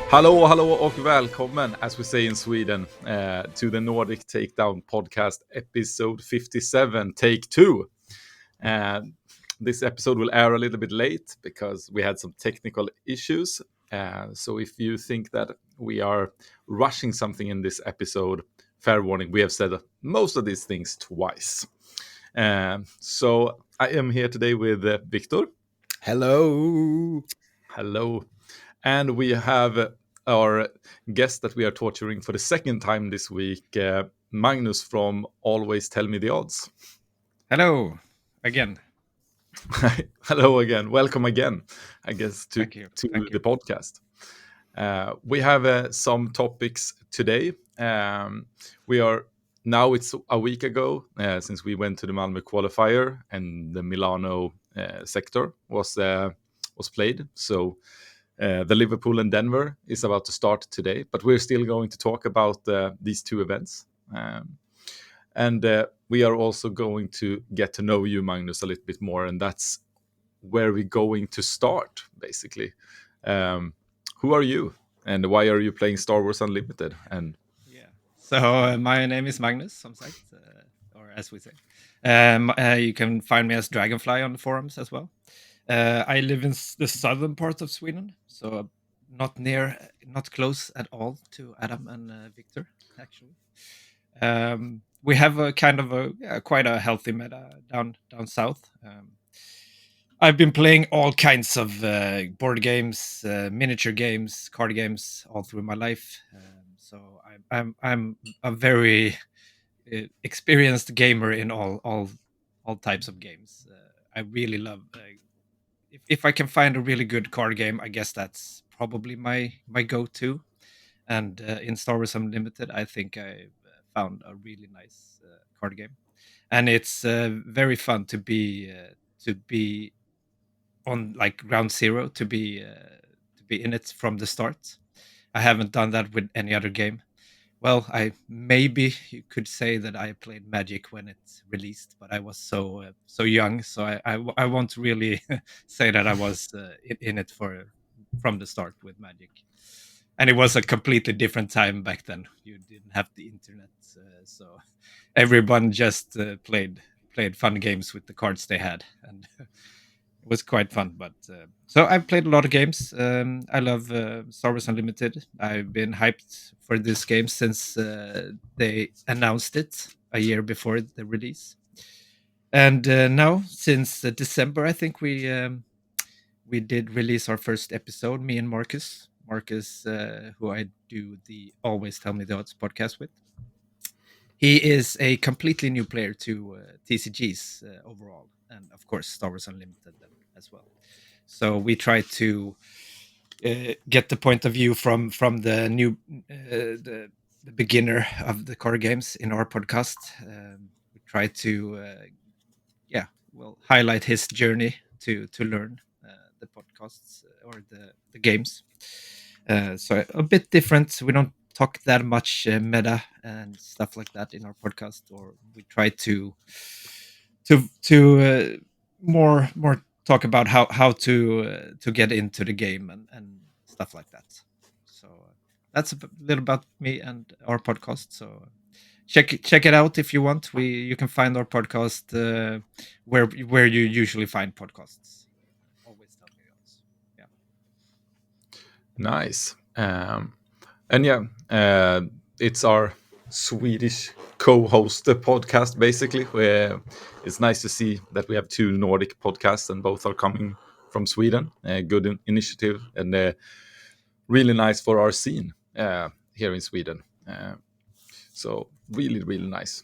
Hallå och välkommen, as we say in Sweden, to the Nordic Takedown podcast, episode 57, take 2. This episode will air a little bit late because we had some technical issues. So if you think that we are rushing something in this episode, fair warning, we have said most of these things twice. So I am here today with Viktor. Hello. Hello. And we have our guest that we are torturing for the second time this week, Magnus from Always Tell Me the Odds. Hello again. Hello again. Welcome again, I guess, to Thank you. Thank the you. podcast. We have some topics today. We are now, it's a week ago since we went to the Malmö qualifier and the Milano sector was played. So the Liverpool and Denver is about to start today, but we're still going to talk about these two events. And we are also going to get to know you, Magnus, a little bit more, and that's where we're going to start, basically. Who are you, and why are you playing Star Wars Unlimited? And Yeah. So my name is Magnus, som sagt, or as we say. You can find me as Dragonfly on the forums as well. I live in the southern part of Sweden, so not close at all to Adam and Victor, actually. We have a kind of quite a healthy meta down south. I've been playing all kinds of board games, miniature games, card games all through my life. So I'm a very experienced gamer in all types of games. I really love. If I can find a really good card game, I guess that's probably my go-to. And in Star Wars Unlimited, I think I found a really nice card game, and it's very fun to be on like ground zero, to be in it from the start. I haven't done that with any other game. Well, I maybe you could say that I played Magic when it's released, but I was so young, so I won't really say that I was in it from the start with Magic. And it was a completely different time back then. You didn't have the internet, so everyone just played fun games with the cards they had, and it was quite fun. But so I've played a lot of games. I love Star Wars Unlimited. I've been hyped for this game since they announced it a year before the release. And now, since December, I think we did release our first episode. Me and Marcus, who I do the Always Tell Me the Odds podcast with. He is a completely new player to TCGs overall, and of course Star Wars Unlimited as well. So we try to get the point of view from the new the beginner of the card games in our podcast. We try to highlight his journey to learn the podcasts or the games. So a bit different. We don't talk that much meta and stuff like that in our podcast, or we try to more talk about how to get into the game and stuff like that. So that's a little about me and our podcast. So check it out if you want. You can find our podcast where you usually find podcasts. Always tell me else. Yeah. nice. And yeah, it's our Swedish co-host podcast, basically. Where it's nice to see that we have two Nordic podcasts and both are coming from Sweden. Good initiative and really nice for our scene here in Sweden. So really, really nice.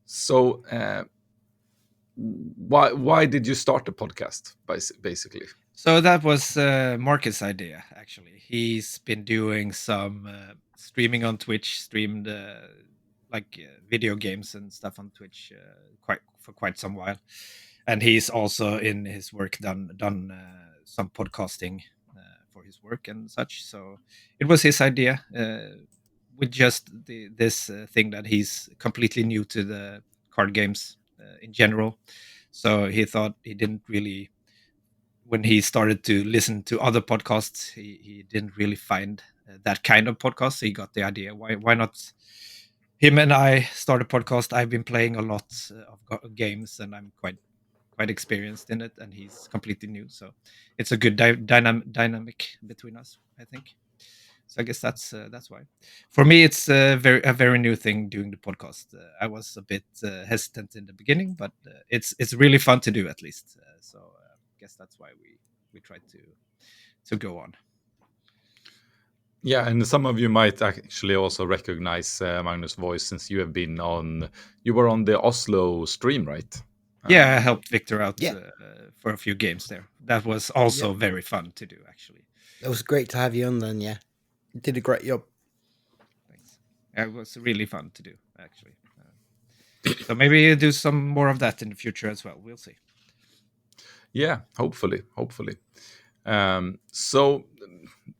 So why did you start the podcast, basically? So that was Marcus' idea. Actually, he's been doing some streaming on Twitch, streamed video games and stuff on Twitch quite some while, and he's also in his work done some podcasting for his work and such. So it was his idea with just this thing that he's completely new to the card games in general. So he thought he didn't really when he started to listen to other podcasts, he didn't really find that kind of podcast. So he got the idea, why not him and I start a podcast. I've been playing a lot of games, and I'm quite experienced in it, and he's completely new. So it's a good dynamic between us, I think. So I guess that's why. For me, it's a very new thing doing the podcast. I was a bit hesitant in the beginning, but it's really fun to do, at least. So I guess that's why we try to go on. Yeah, and some of you might actually also recognize Magnus' voice, since you were on the Oslo stream, right? Yeah, I helped Victor out Yeah. for a few games there. That was also very fun to do, actually. It was great to have you on then, yeah. You did a great job. Thanks. It was really fun to do, actually. So maybe you do some more of that in the future as well. We'll see. Yeah, hopefully. So,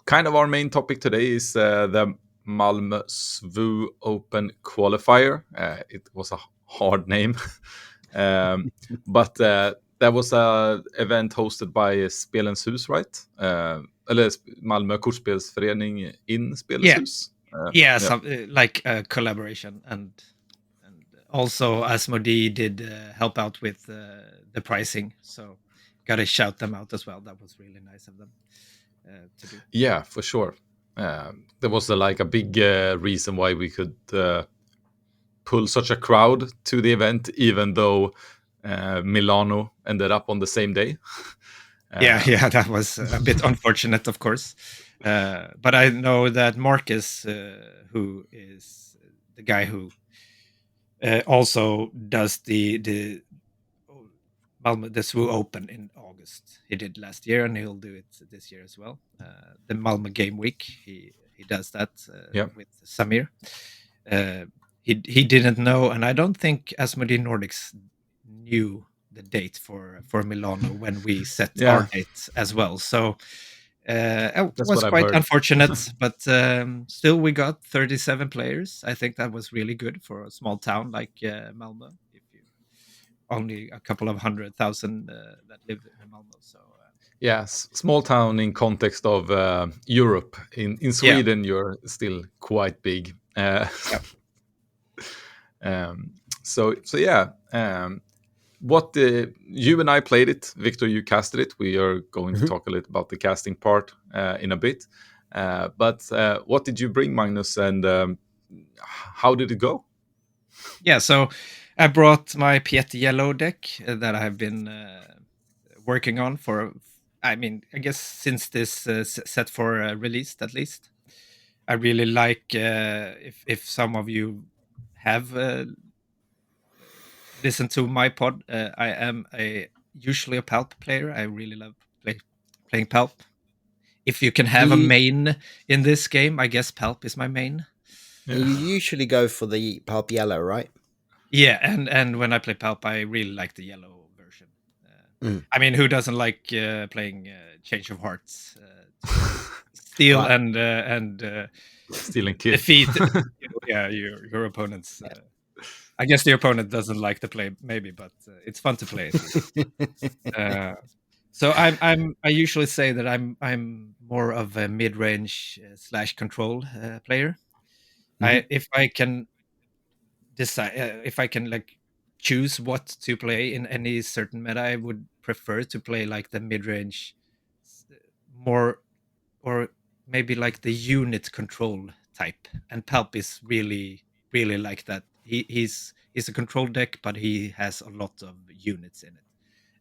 kind of our main topic today is the Malmö SWU Open qualifier. It was a hard name, but that was a event hosted by Spelens Hus, right? Eller Malmö Kortspelsförening in Spelens Hus. Like a collaboration, and also Asmodee did help out with the pricing, so gotta shout them out as well. That was really nice of them to do. Yeah, for sure. There was a big reason why we could pull such a crowd to the event, even though Milano ended up on the same day. Yeah, that was a bit unfortunate, of course. But I know that Marcus, who is the guy who also does the Malmö SWU Open in August. He did last year, and he'll do it this year as well. The Malmö Game Week, he does that with Samir. He didn't know, and I don't think Asmodee Nordics knew the date for Milano when we set our date as well. So it was quite unfortunate, but still we got 37 players. I think that was really good for a small town like Malmö. If you only a couple of 100,000 that live in Malmö, so. Yes, small town in context of Europe. In Sweden, you're still quite big. What you and I played it, Victor. You casted it. We are going to talk a little about the casting part in a bit. But what did you bring, Magnus, and how did it go? Yeah, so I brought my Piet Yellow deck that I've been working on for. I mean, I guess since this set for released, at least. I really like if some of you have listened to my pod. I am usually a Palp player. I really love playing Palp. If you can have a main in this game, I guess Palp is my main. Yeah. You usually go for the Palp Yellow, right? Yeah, and when I play Palp, I really like the yellow version. I mean, who doesn't like playing Change of Hearts? Steal and steal and kill. Defeat your opponents. I guess the opponent doesn't like to play, maybe, but it's fun to play. So I usually say that I'm more of a mid-range / control player. If I can decide, if I can like choose what to play in any certain meta, I would prefer to play like the mid-range more, or maybe like the unit control type. And Palp is really like that. He's a control deck, but he has a lot of units in it.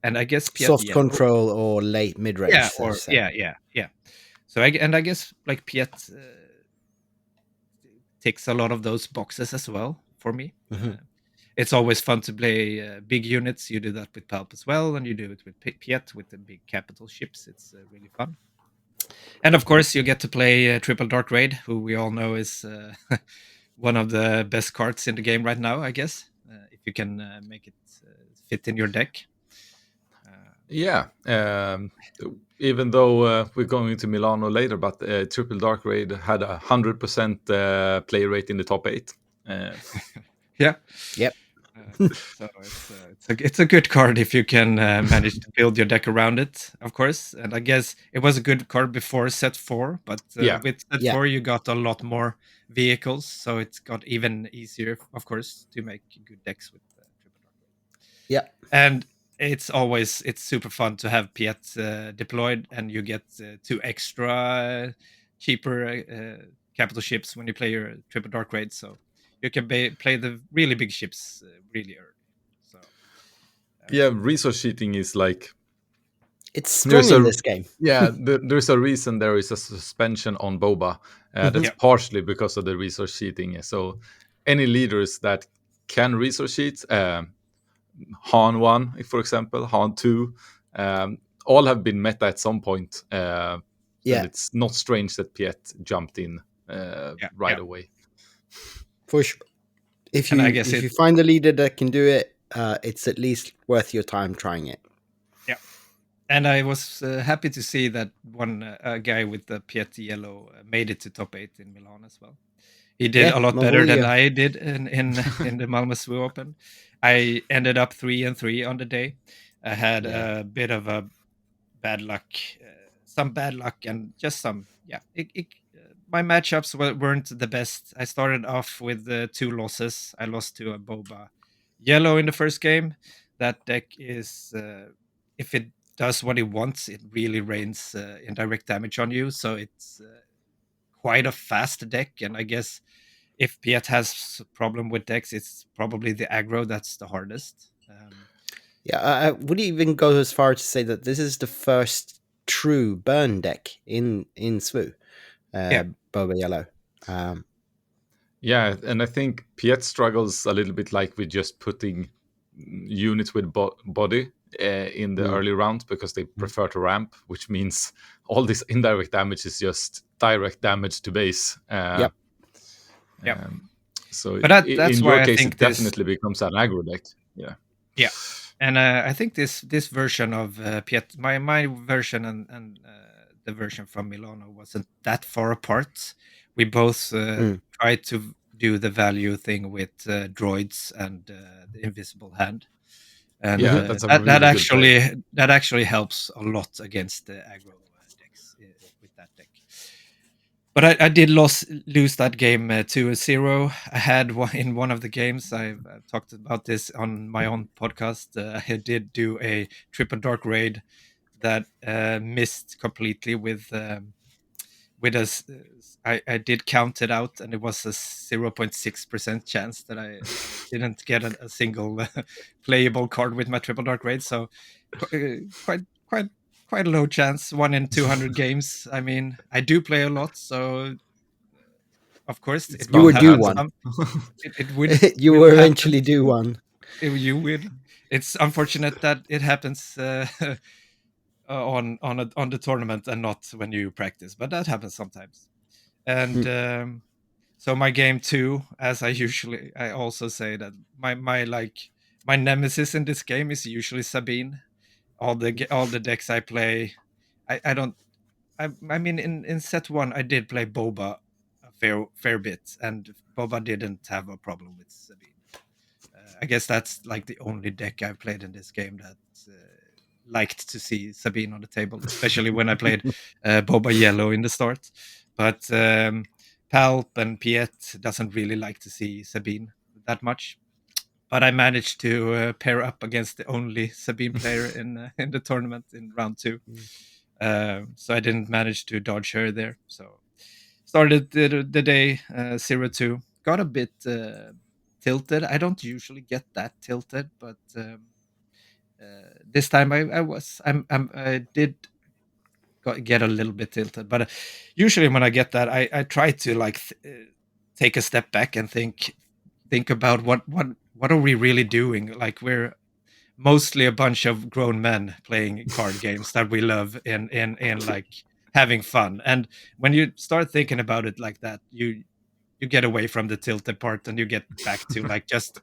And I guess soft control or late mid-range. Yeah. So I guess like Piet ticks a lot of those boxes as well for me. It's always fun to play big units. You do that with Palp as well, and you do it with Piet with the big capital ships. It's really fun. And of course, you get to play Triple Dark Raid, who we all know is one of the best cards in the game right now, I guess, if you can make it fit in your deck. Even though we're going to Milano later, but Triple Dark Raid had 100% play rate in the top 8. Yeah. Yep. So it's a good card if you can manage to build your deck around it, of course. And I guess it was a good card before set 4, but Yeah. with set Yeah. 4 you got a lot more vehicles, so it's got even easier, of course, to make good decks with Triple Dark Raid. Yeah. And it's super fun to have Piet deployed, and you get 2 extra cheaper capital ships when you play your Triple Dark Raid, so you can play the really big ships really early. So Yeah, resource cheating is like It's strong there's in a this game. there's a reason there is a suspension on boba. That's Yeah. partially because of the resource cheating. So any leaders that can resource cheat, Han 1, for example, Han 2, all have been meta at some point. Yeah, And it's not strange that Piet jumped in right Yeah. away. for sure. If And I you guess if you find a leader that can do it, it's at least worth your time trying it. Yeah. And I was happy to see that one guy with the Piet yellow made it to top 8 in Milan as well. He did Yeah, a lot my better boy, than I did in the Malmö SWU Open. I ended up 3-3 on the day. I had Yeah. a bit of a bad luck, some bad luck, and just some. Yeah, my matchups weren't the best. I started off with 2 losses. I lost to a Boba yellow in the first game. That deck is, if it does what it wants, it really rains indirect damage on you. So it's quite a fast deck, and I guess if Piet has a problem with decks, it's probably the aggro that's the hardest. Yeah, I would even go as far to say that this is the first true burn deck in SWU, Yeah. Boba Yellow. Um, Yeah, and I think Piet struggles a little bit like with just putting units with body in the Mm. early round because they prefer to ramp, which means all this indirect damage is just direct damage to base. Yep. Yep. So But that's in your why I case, think it definitely becomes an aggro deck. Yeah. Yeah, and I think this version of Piet, my version and the version from Milano wasn't that far apart. We both tried to do the value thing with droids and the invisible hand, and Yeah, that's a that really good play. actually helps a lot against the aggro decks with that deck. But I did lose that game 2-0. I had in one of the games, I've talked about this on my own podcast. I did do a Triple Dark Raid that missed completely with us. I did count it out, and it was a 0.6% chance that I didn't get a single playable card with my Triple Dark Raid. So quite quite a low chance. 1 in 200 games. I mean, I do play a lot, so of course, It's it You will bound were to due happen. one. happen. It would You will will happen. eventually do one. You will. It's unfortunate that it happens on the tournament and not when you practice, but that happens sometimes. And so my game 2, as I also say that my nemesis in this game is usually Sabine. All the decks I play, I don't. I mean, in set 1, I did play Boba a fair bit, and Boba didn't have a problem with Sabine. I guess that's like the only deck I've played in this game that liked to see Sabine on the table, especially when I played Boba Yellow in the start. But Palp and Piet doesn't really like to see Sabine that much. But I managed to pair up against the only Sabine player in the tournament in round 2. So I didn't manage to dodge her there. So started the day 0-2. Got a bit tilted. I don't usually get that tilted, but this time I did get a little bit tilted. But usually when I get that, I try to like take a step back and think about what are we really doing? Like, we're mostly a bunch of grown men playing card games that we love in like having fun. And when you start thinking about it like that, you get away from the tilted part and you get back to like just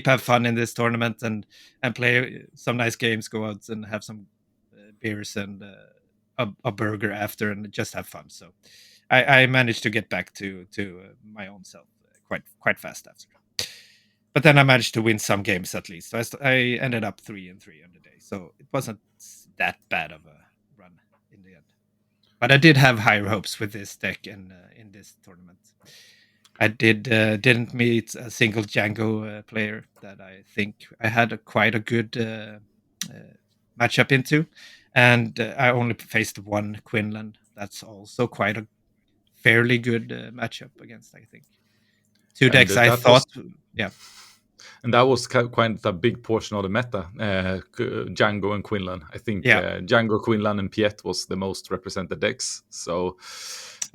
have fun in this tournament and play some nice games, go out and have some beers and a burger after, and just have fun. So I managed to get back to my own self quite fast after. but then I managed to win some games at least. So I ended up 3-3 on the day. So it wasn't that bad of a run in the end. But I did have higher hopes with this deck in this tournament. I didn't meet a single Django player that I think I had quite a good matchup into, and I only faced one Quinlan. That's also quite a fairly good matchup against, I think. Two And decks I that thought, was yeah, and that was quite a big portion of the meta. Django and Quinlan. I think yeah, Django, Quinlan, and Piet was the most represented decks. So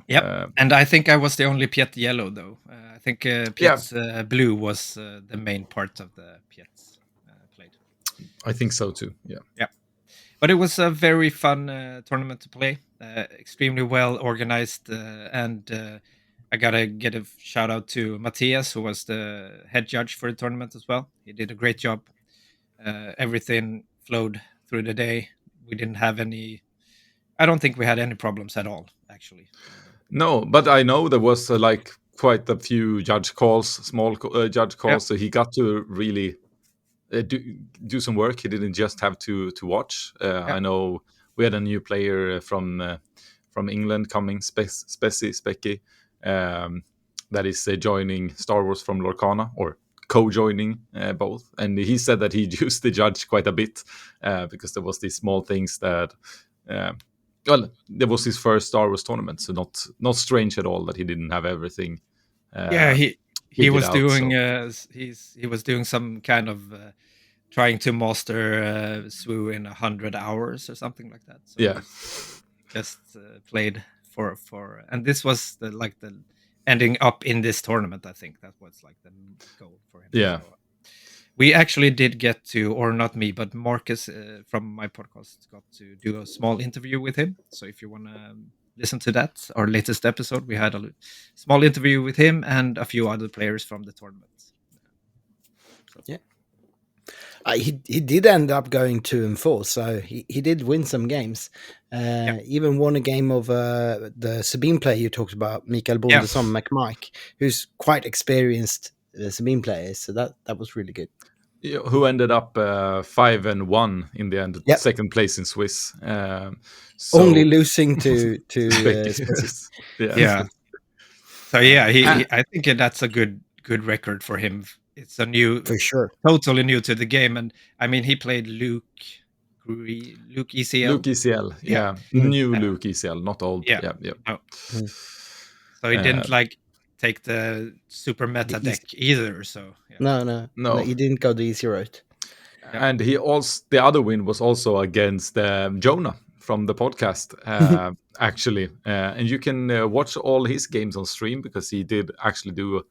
yep. uh, And I think I was the only Piet yellow though. I think yeah, Piet's blue was the main part of the Piets played. I think so too. Yeah. Yeah. But it was a very fun tournament to play. Extremely well organized, and I gotta get a shout out to Matthias, who was the head judge for the tournament as well. He did a great job. Everything flowed through the day. We didn't have any. I don't think we had any problems at all, actually. No, but I know there was like quite a few judge calls, small judge Yeah, calls, so he got to really do some work. He didn't just have to watch. yeah, I know we had a new player from England coming, Specky, that is joining Star Wars from Lorcana, or co-joining both. And he said that he used the judge quite a bit because there was these small things that. Well, there was his first Star Wars tournament, so not strange at all that he didn't have everything. yeah. He figured was out, doing so. he was doing some kind of trying to master SWU in 100 hours or something like that. So Yeah. he just played for, and this was the ending up in this tournament. I think that was like the goal for him. Yeah. So, we actually did get to, or not me, but Marcus from my podcast got to do a small interview with him. So if you want to listen to that, our latest episode, we had a small interview with him and a few other players from the tournament. So. Yeah. He did end up going 2-4, so he did win some games. Even won a game of the Sabine player you talked about, Mikael Bondesson, McMike, who's quite experienced Sabine player. So that was really good. Who ended up 5-1 in the end, Yep. second place in Swiss. Only losing to yeah. So yeah, I think that's a good record for him. It's a new, for sure, totally new to the game, and I mean he played Luke ECL. Luke ECL, yeah. New Luke ECL, not old. Yeah. Oh. So he didn't like take the super meta deck either. So yeah. No, he didn't go the easy route. And he also, the other win was also against Jonah from the podcast, actually. And you can watch all his games on stream, because he did actually do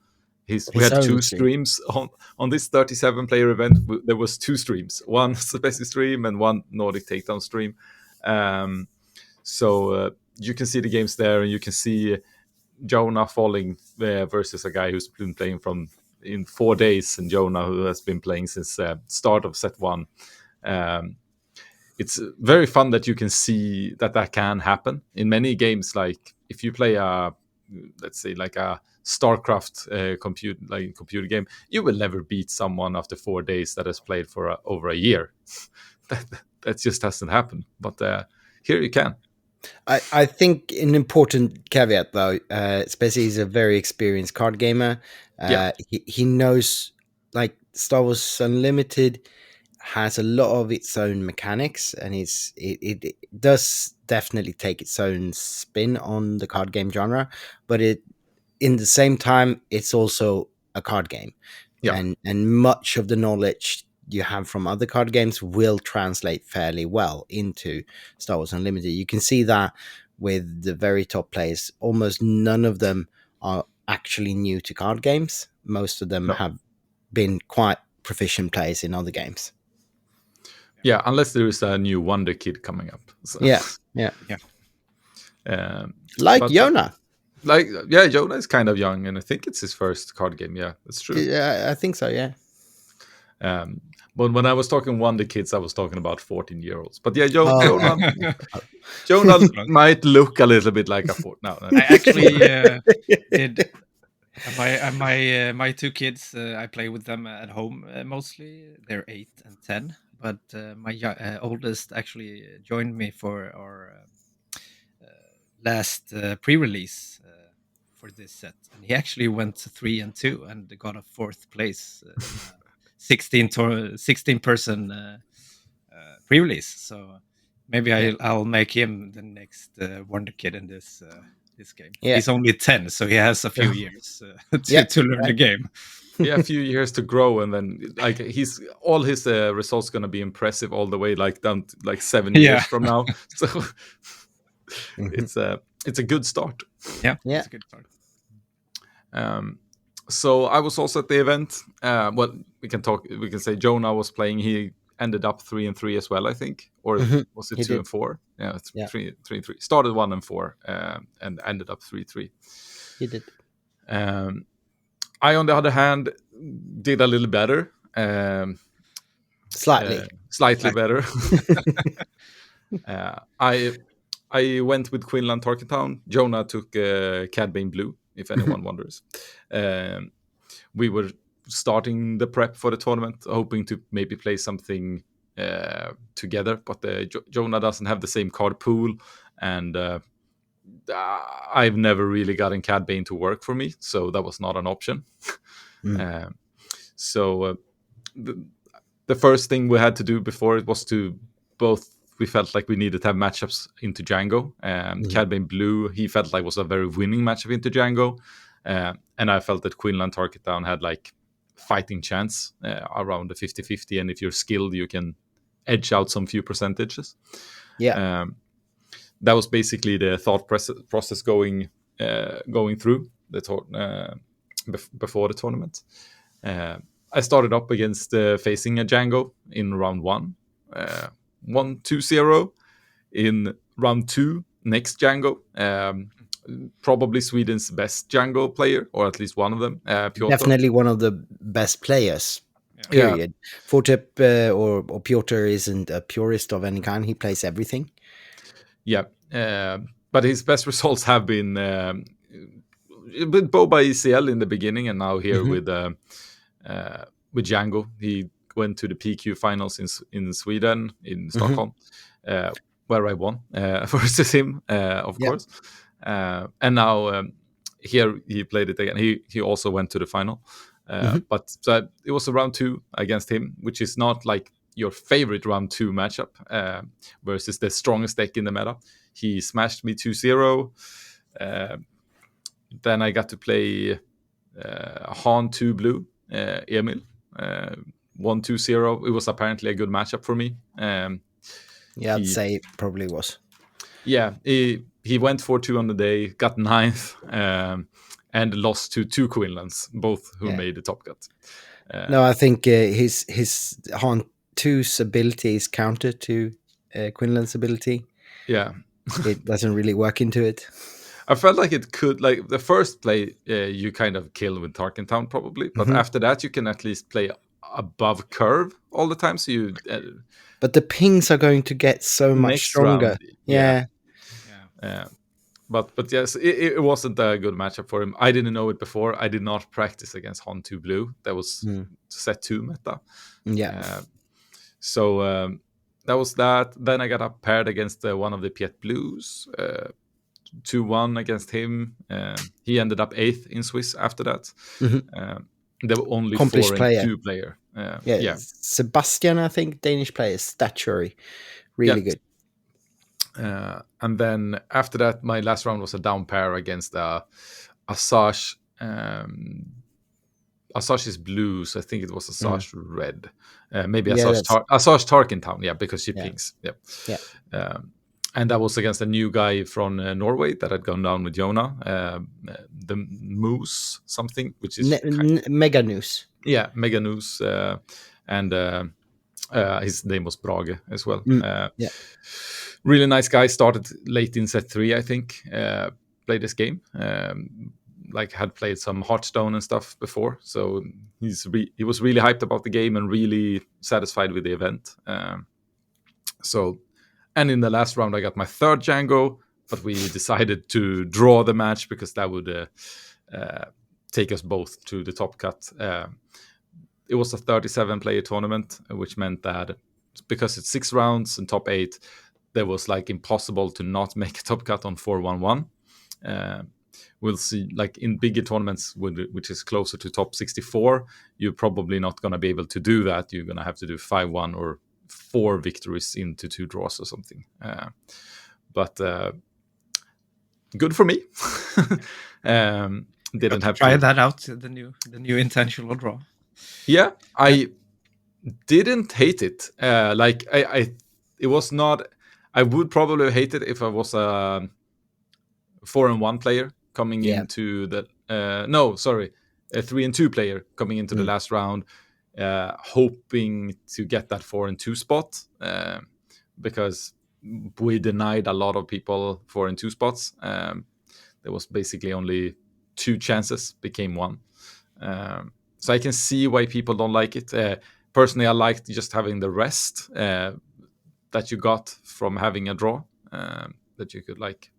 we had two streams on this 37 player event. There was two streams, one Speci stream and one Nordic Takedown stream. So you can see the games there, and you can see Jonah falling versus a guy who's been playing in 4 days, and Jonah, who has been playing since start of set one. It's very fun that you can see that can happen in many games. Like if you play let's say like a StarCraft computer game, you will never beat someone after 4 days that has played for over a year. that just hasn't happened. But here you can. I think an important caveat, though, Spezi is a very experienced card gamer. He knows, like, Star Wars Unlimited has a lot of its own mechanics, and it does definitely take its own spin on the card game genre, but in the same time, it's also a card game. And much of the knowledge you have from other card games will translate fairly well into Star Wars Unlimited. You can see that with the very top players. Almost none of them are actually new to card games. Most of them have been quite proficient players in other games. Yeah, unless there is a new Wonder Kid coming up. So. Yeah. Like Jonah. Jonah is kind of young, and I think it's his first card game. Yeah, that's true. Yeah, I think so, yeah. But when I was talking Wonder Kids, I was talking about 14-year-olds. But yeah, Jonah might look a little bit like a 14. No. I actually did My two kids, I play with them at home mostly. They're 8 and 10, but my oldest actually joined me for our last pre-release for this set, and he actually went to 3-2 and got a fourth place in a 16 person pre-release. So maybe I'll make him the next wonder kid in this game. Yeah. He's only 10, so he has a few years to learn the game. Yeah, a few years to grow, and then like all his results gonna be impressive all the way like down to, like 7 years from now. So it's a good start. Yeah, it's a good start. So I was also at the event. Well, we can say Jonah was playing. He ended up 3-3 as well, I think, or was it 2-4? Yeah, 3-3. Started 1-4 and ended up 3-3. He did. I, on the other hand, did a little better. Slightly better. I went with Quinlan Tarkentown. Jonah took Cad Bane Blue, if anyone wonders. We were starting the prep for the tournament, hoping to maybe play something together, but Jonah doesn't have the same card pool, and I've never really gotten Cad Bane to work for me, so that was not an option. So the first thing we had to do before it was to we felt like we needed to have matchups into Django. Cad Bane Blue, he felt like was a very winning matchup into Django. And I felt that Quinlan Tarkentown had like fighting chance around the 50-50. And if you're skilled, you can edge out some few percentages. Yeah. That was basically the thought process going through the before the tournament. I started up against facing a Django in round 1. 1-2-0 in round 2. Next Django, probably Sweden's best Django player, or at least one of them. Piotr. Definitely one of the best players. Period. Fortep or Piotr isn't a purist of any kind. He plays everything. Yeah, but his best results have been with Boba ECL in the beginning, and now here with Django. He went to the PQ finals in Sweden, in Stockholm, where I won versus him, of course. And now here he played it again. He also went to the final. But so it was a round 2 against him, which is not like your favorite round 2 matchup versus the strongest deck in the meta. He smashed me 2-0. Then I got to play Han 2 Blue, Emil. 1-2-0. It was apparently a good matchup for me. I'd say it probably was. Yeah, he went 4-2 on the day, got 9th, and lost to 2 Quinlans, both who made the top cut. No, I think his Han 2's ability is counter to Quinlan's ability. Yeah. It doesn't really work into it. I felt like it could, like the first play, you kind of kill with Tarkentown probably, but after that you can at least play above curve all the time. So you. But the pings are going to get so much stronger. Round, But yes, it wasn't a good matchup for him. I didn't know it before. I did not practice against Han 2 Blue. That was set 2 meta. Yeah. So that was that. Then I got up paired against one of the Piet Blues. 2-1 against him. He ended up 8th in Swiss after that. There were only accomplished 4-2 player. Sebastian, I think, Danish player, statuary. Really good. And then after that, my last round was a down pair against Asaj. Asaj is blue, so I think it was Asaj red. Maybe Asaj Tarkentown, because she pings. And that was against a new guy from Norway that had gone down with Jonah. The Moose something, which is Mega News. Yeah, Mega News. And his name was Brage as well. Really nice guy. Started late in set 3, I think. Played this game. Had played some Hearthstone and stuff before. So he was really hyped about the game and really satisfied with the event. And in the last round, I got my 3rd Django, but we decided to draw the match because that would take us both to the top cut. It was a 37-player tournament, which meant that because it's 6 rounds and top 8, there was like impossible to not make a top cut on 4-1-1. We'll see, like in bigger tournaments, which is closer to top 64, you're probably not going to be able to do that. You're going to have to do 5-1 or 4 victories into 2 draws or something. But good for me. Didn't have try to that out. The new intentional draw. Yeah, I didn't hate it. Like it was not. I would probably hate it if I was a 4-1 player coming into the. No, sorry, a 3-2 player coming into the last round, hoping to get that 4-2 spot, because we denied a lot of people 4-2 spots. There was basically only 2 chances, became 1. So I can see why people don't like it. Personally, I liked just having the rest that you got from having a draw, that you could like,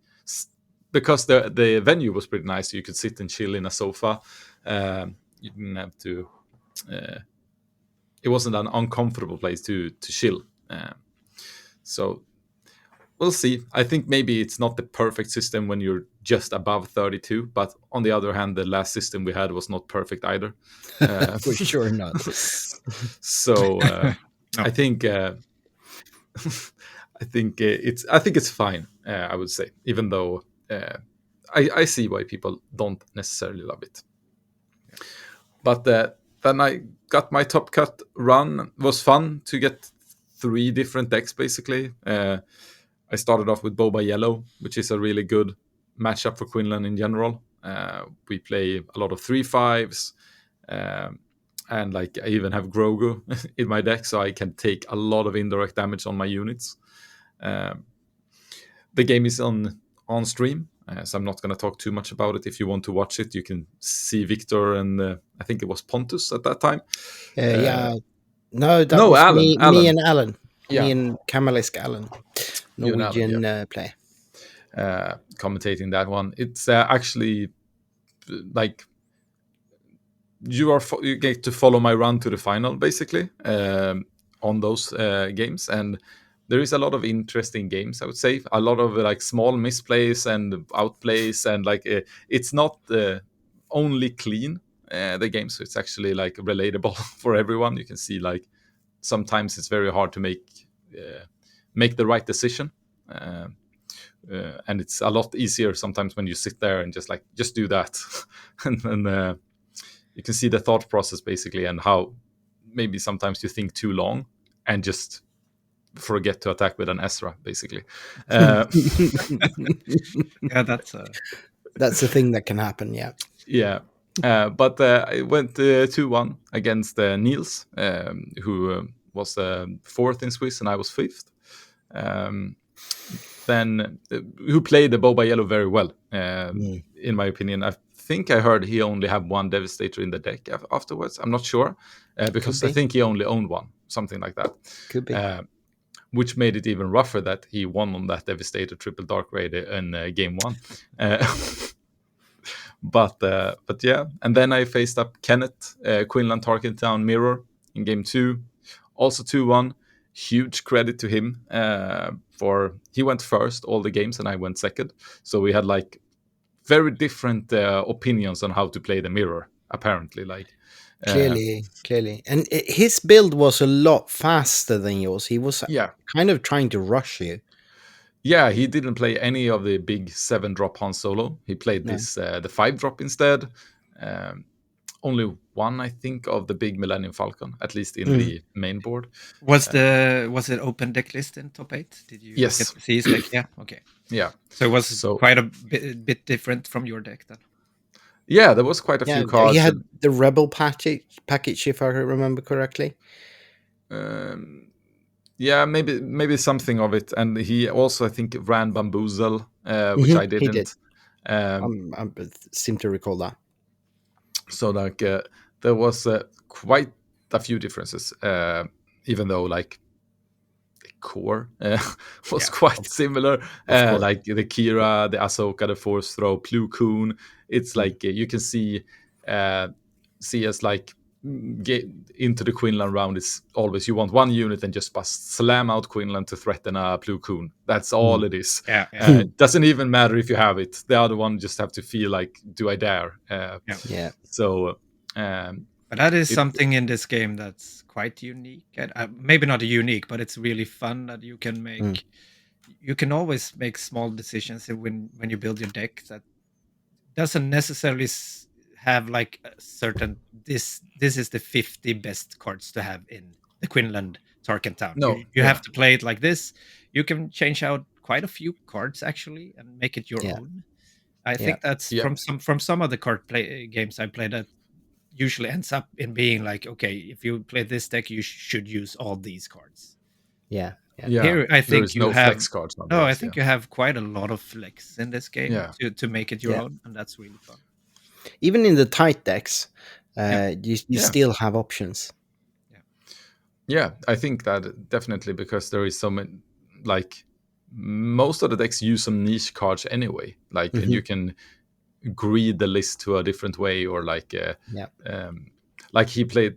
because the venue was pretty nice. You could sit and chill in a sofa. You didn't have to. It wasn't an uncomfortable place to chill. So we'll see. I think maybe it's not the perfect system when you're just above 32, but on the other hand, the last system we had was not perfect either. For sure not. So No. I think it's fine. I would say, even though I see why people don't necessarily love it. But then I got my top cut run. It was fun to get 3 different decks basically. I started off with Boba Yellow, which is a really good matchup for Quinlan in general. We play a lot of 3/5s, and like I even have Grogu in my deck, so I can take a lot of indirect damage on my units. The game is on stream, so I'm not going to talk too much about it. If you want to watch it, you can see Viktor and I think it was Pontus at that time. No, that was Alan. me and Alan. Yeah. Me and Kamalisk Alan, Norwegian player. Commentating that one. It's actually like you get to follow my run to the final basically on those games, and there is a lot of interesting games. I would say a lot of like small misplays and outplays, and like it's not only clean the game, so it's actually like relatable for everyone. You can see like sometimes it's very hard to make the right decision. And it's a lot easier sometimes when you sit there and just do that. and you can see the thought process basically, and how maybe sometimes you think too long and just forget to attack with an Ezra basically. Yeah, that's a thing that can happen. Yeah. But I went 2-1 against Niels, who was 4th in Swiss, and I was 5th. Then who played the Boba Yellow very well, in my opinion. I think I heard he only had 1 Devastator in the deck afterwards. I'm not sure, because I think he only owned 1, something like that. Could be. Which made it even rougher that he won on that Devastator triple Dark Raider in game 1. But yeah, and then I faced up Kenneth, Quinlan Tarkentown Mirror in game 2, also 2-1. Huge credit to him, for he went first all the games and I went second. So we had like very different opinions on how to play the Mirror, apparently. Like clearly, and his build was a lot faster than yours. He was kind of trying to rush you. Yeah, he didn't play any of the big 7-drop Han Solo. He played the 5-drop instead. Only 1, I think, of the big Millennium Falcon, at least in the main board. Was it open deck list in top 8? Did you get to see his deck? Yeah, okay. Yeah. So it was quite a bit different from your deck then? Yeah, there was quite a few cards. He had the Rebel package, if I remember correctly. Yeah, maybe something of it. And he also, I think, ran Bamboozle, which I didn't. He did. I seem to recall that. So like there was quite a few differences, even though like the core was quite similar. Like the Kira, the Ahsoka, the Force Throw, Plo Koon. It's like you can see see as like get into the Quinlan round is always you want one unit and just slam out Quinlan to threaten a Blue Coon. That's all it is. Yeah. It doesn't even matter if you have it. The other one just have to feel like, do I dare? Yeah. So, but that is something in this game that's quite unique. And, maybe not unique, but it's really fun that you can make. You can always make small decisions when you build your deck that doesn't necessarily have like a certain this is the 50 best cards to have in the Quinlan Tarkan town. No, You have to play it like this. You can change out quite a few cards actually and make it your own. I think that's from some of the card games I played, that usually ends up in being like, okay, if you play this deck, you should use all these cards. Yeah. Here, I think there is you no have flex cards. no. I think you have quite a lot of flex in this game to make it your Yeah. own, and that's really fun. Even in the tight decks, you still have options. Yeah, I think that definitely, because there is so many, like most of the decks use some niche cards anyway. Like and you can greed the list to a different way, or like like he played.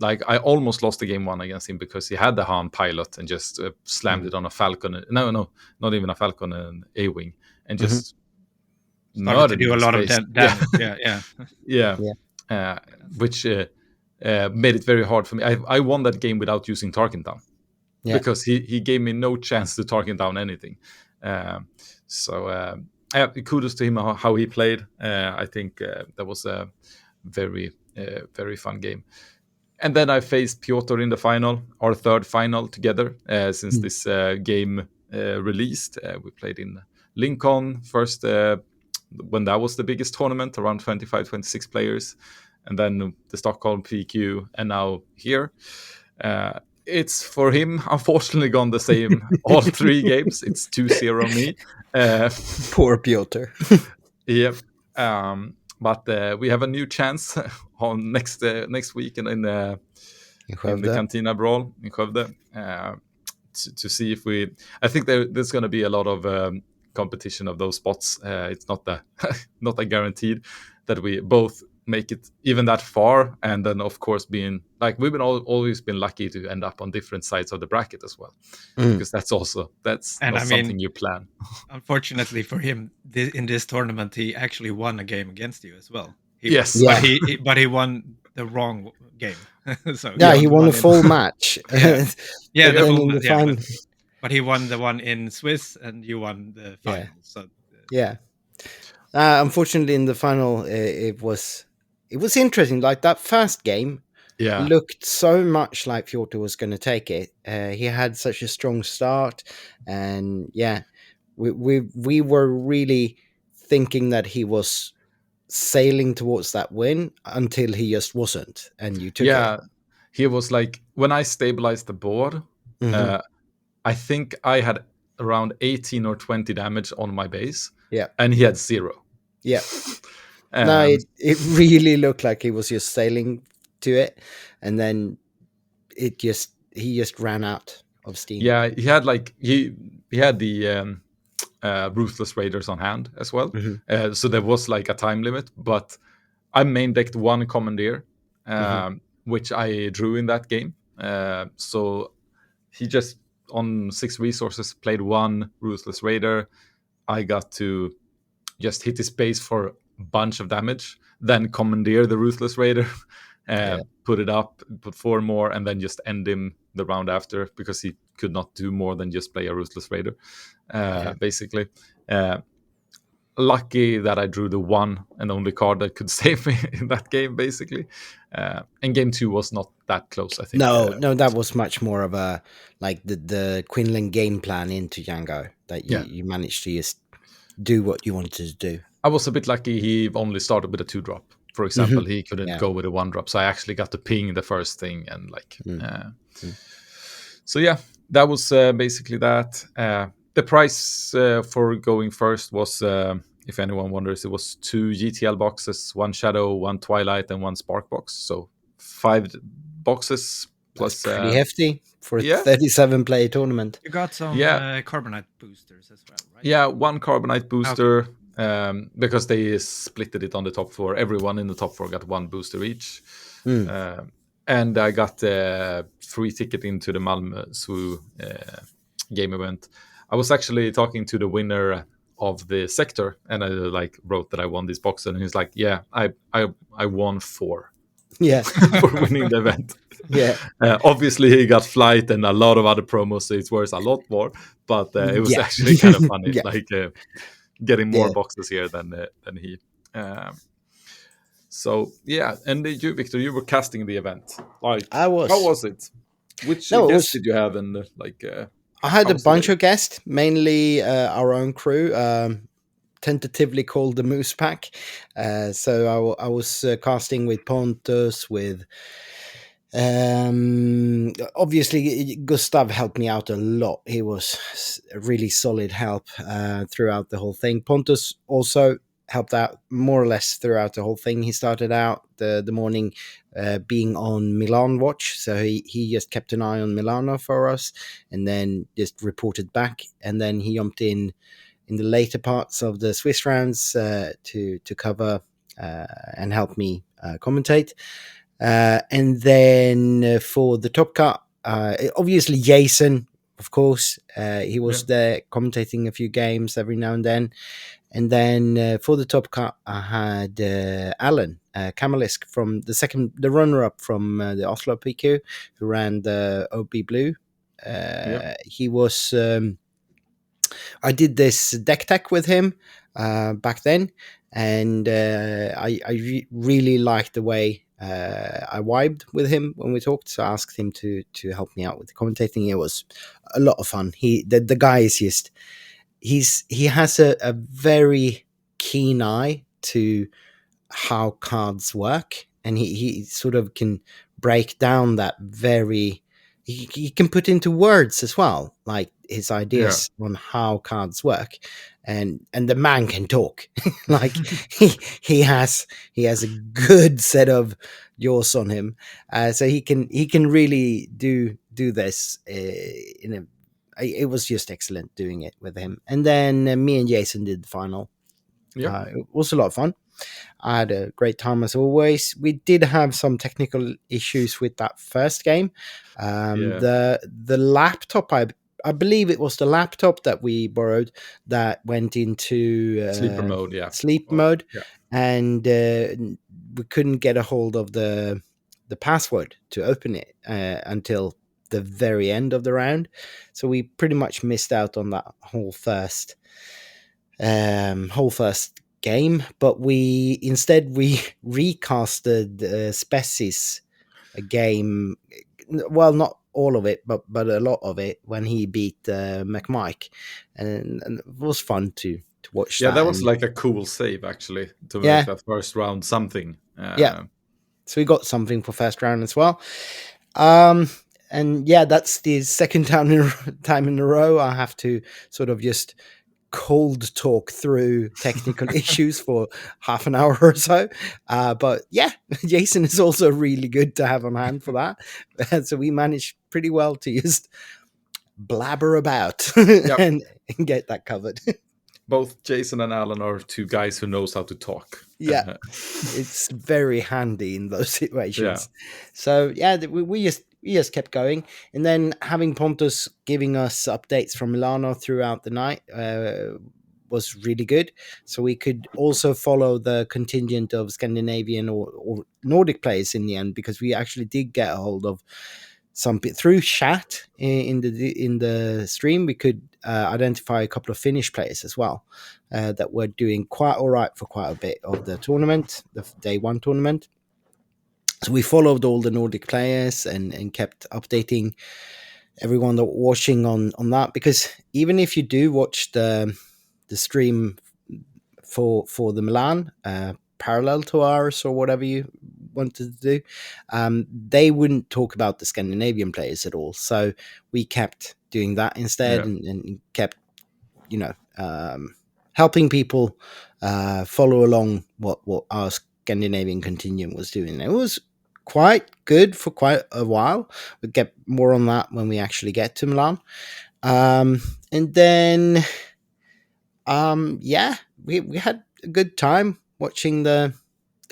Like I almost lost the game one against him because he had the Han pilot and just slammed it on a Falcon. No, not even a Falcon, an A-wing, and just started to do a lot of damage. Which made it very hard for me. I won that game without using Tarkin down because he gave me no chance to Tarkin down anything. Kudos to him how he played. I think that was a very very fun game. And then I faced Piotr in the final, our third final together since this game released. We played in Lincoln first when that was the biggest tournament, around 25, 26 players. And then the Stockholm PQ, and now here. It's for him, unfortunately, gone the same all 3 games. It's 2-0 me. Poor Piotr. Yep. But we have a new chance on next week in the Cantina Brawl in Skövde to see if we. I think there's going to be a lot of competition of those spots. It's not not a guaranteed that we both make it even that far, and then of course being like we've always been lucky to end up on different sides of the bracket as well, because that's not something you plan. Unfortunately for him, in this tournament he actually won a game against you as well. But he won the wrong game. So he won a full match. But he won the one in Swiss, and you won the final. So unfortunately, in the final, it was interesting. Like that first game, looked so much like Piotr was going to take it. He had such a strong start, and we were really thinking that he was sailing towards that win until he just wasn't, and you took it. He was like, when I stabilized the board, I think I had around 18 or 20 damage on my base, and he had 0. No, it really looked like he was just sailing to it, and then he just ran out of steam. He had like he had the Ruthless Raiders on hand as well, so there was like a time limit. But I main decked 1 Commandeer, which I drew in that game. So he just on 6 resources played 1 Ruthless Raider. I got to just hit his base for a bunch of damage, then commandeer the Ruthless Raider, put it up, put 4 more, and then just end him the round after, because he could not do more than just play a Ruthless Raider, basically. Lucky that I drew the one and only card that could save me in that game, basically. And game 2 was not that close, I think. No, that was much more of a like the Quinlan game plan into Django that you managed to just do what you wanted to do. I was a bit lucky. He only started with a 2-drop. For example, he couldn't go with a 1-drop, so I actually got to ping the first thing and like. So yeah, that was basically that. The price for going first was, if anyone wonders, it was 2 GTL boxes, 1 Shadow, 1 Twilight, and 1 Spark box. So 5 boxes plus. That's pretty hefty for a 37-player tournament. You got some Carbonite boosters as well, right? Yeah, 1 Carbonite booster. because they splitted it on the top four. Everyone in the top four got one booster each. And I got a free ticket into the Malmö SWU game event. I was actually talking to the winner of the sector, and I wrote that I won this box, and he's like, "Yeah, I won 4." Yeah. For winning the event. Yeah. Obviously, he got flight and a lot of other promos, so it's worth a lot more. But it was actually kind of funny, getting more boxes here than he. So yeah, and you, Victor, you were casting the event. I was. How was it? Which guests did you have? And I had a bunch of guests, mainly our own crew. Tentatively called the Moose Pack. So I was casting with Pontus, with obviously Gustav helped me out a lot. He was a really solid help throughout the whole thing. Pontus also helped out more or less throughout the whole thing. He started out the morning being on Milan watch, so he just kept an eye on Milano for us and then just reported back, and then he jumped in the later parts of the Swiss rounds to cover and help me commentate. And then for the top cut, obviously Jason, of course, he was there commentating a few games every now and then. And then for the top cut, I had Alan Kamalisk from the runner-up from the Oslo PQ, who ran the OB Blue. He was... I did this deck tech with him back then, and I really liked the way I vibed with him when we talked. So I asked him to help me out with the commentating. It was a lot of fun. The guy is just he has a very keen eye to how cards work, and he sort of can break down that very. He can put into words as well, like his ideas on how cards work, and the man can talk. Like he has a good set of jaws on him, so he can really do this it was just excellent doing it with him. And then me and Jason did the final. It was a lot of fun. I had a great time as always. We did have some technical issues with that first game. The laptop, I believe it was the laptop that we borrowed that went into sleeper mode, mode, and we couldn't get a hold of the password to open it until the very end of the round. So we pretty much missed out on that whole first game, but we recasted Species a game, well, not all of it, but a lot of it, when he beat McMike, and it was fun to watch. That was like a cool save actually, to make that first round something. So we got something for first round as well. And that's the second time in a row I have to sort of just cold talk through technical issues for half an hour or so. But Jason is also really good to have on hand for that. So we managed pretty well to just blabber about and get that covered. Both Jason and Alan are two guys who knows how to talk. Yeah, it's very handy in those situations. So we just kept going, and then having Pontus giving us updates from Milano throughout the night was really good. So we could also follow the contingent of Scandinavian or Nordic players in the end, because we actually did get a hold of some through chat in the stream. We could identify a couple of Finnish players as well that were doing quite all right for quite a bit of the tournament, the day one tournament. So we followed all the Nordic players and kept updating everyone that watching on that, because even if you do watch the stream for the Milan parallel to ours or whatever you wanted to do, they wouldn't talk about the Scandinavian players at all. So we kept doing that instead and kept, helping people follow along what our Scandinavian contingent was doing. It was quite good for quite a while. We'll get more on that when we actually get to Milan. And then we had a good time watching the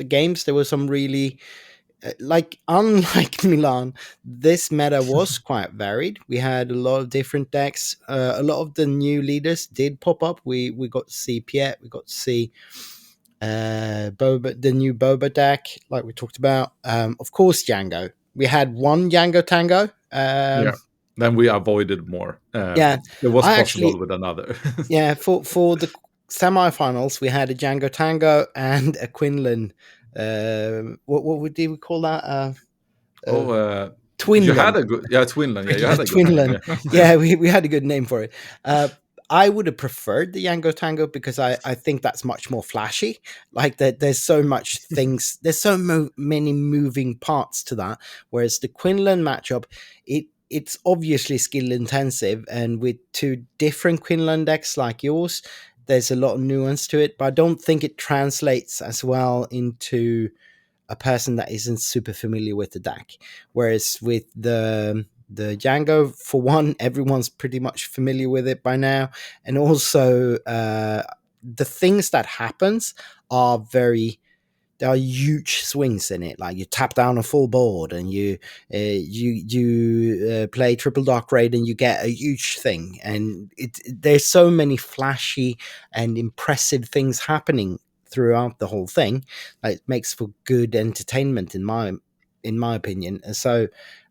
games. There were some really like unlike Milan, this meta was quite varied. We had a lot of different decks. A lot of the new leaders did pop up. We got to see Piet. We got to see Boba, the new Boba deck, like we talked about. Of course, Django. We had one Django Tango. Yeah. Then we avoided more. Yeah, It was I possible actually, with another. yeah, for the semi-finals, we had a Django Tango and a Quinlan. What did we call that? You had Twinlan. a good, Twinland. Yeah, you Yeah, had a good name. Twinlan. Yeah, we had a good name for it. I would have preferred the Yango Tango because I think that's much more flashy. Like there's so much things, there's so many moving parts to that. Whereas the Quinlan matchup, it's obviously skill intensive, and with two different Quinlan decks like yours, there's a lot of nuance to it. But I don't think it translates as well into a person that isn't super familiar with the deck. Whereas with the Django, for one, everyone's pretty much familiar with it by now, and also the things that happens are there are huge swings in it. Like you tap down a full board, and you play triple dark raid, and you get a huge thing. And there's so many flashy and impressive things happening throughout the whole thing. Like, it makes for good entertainment in my opinion. And so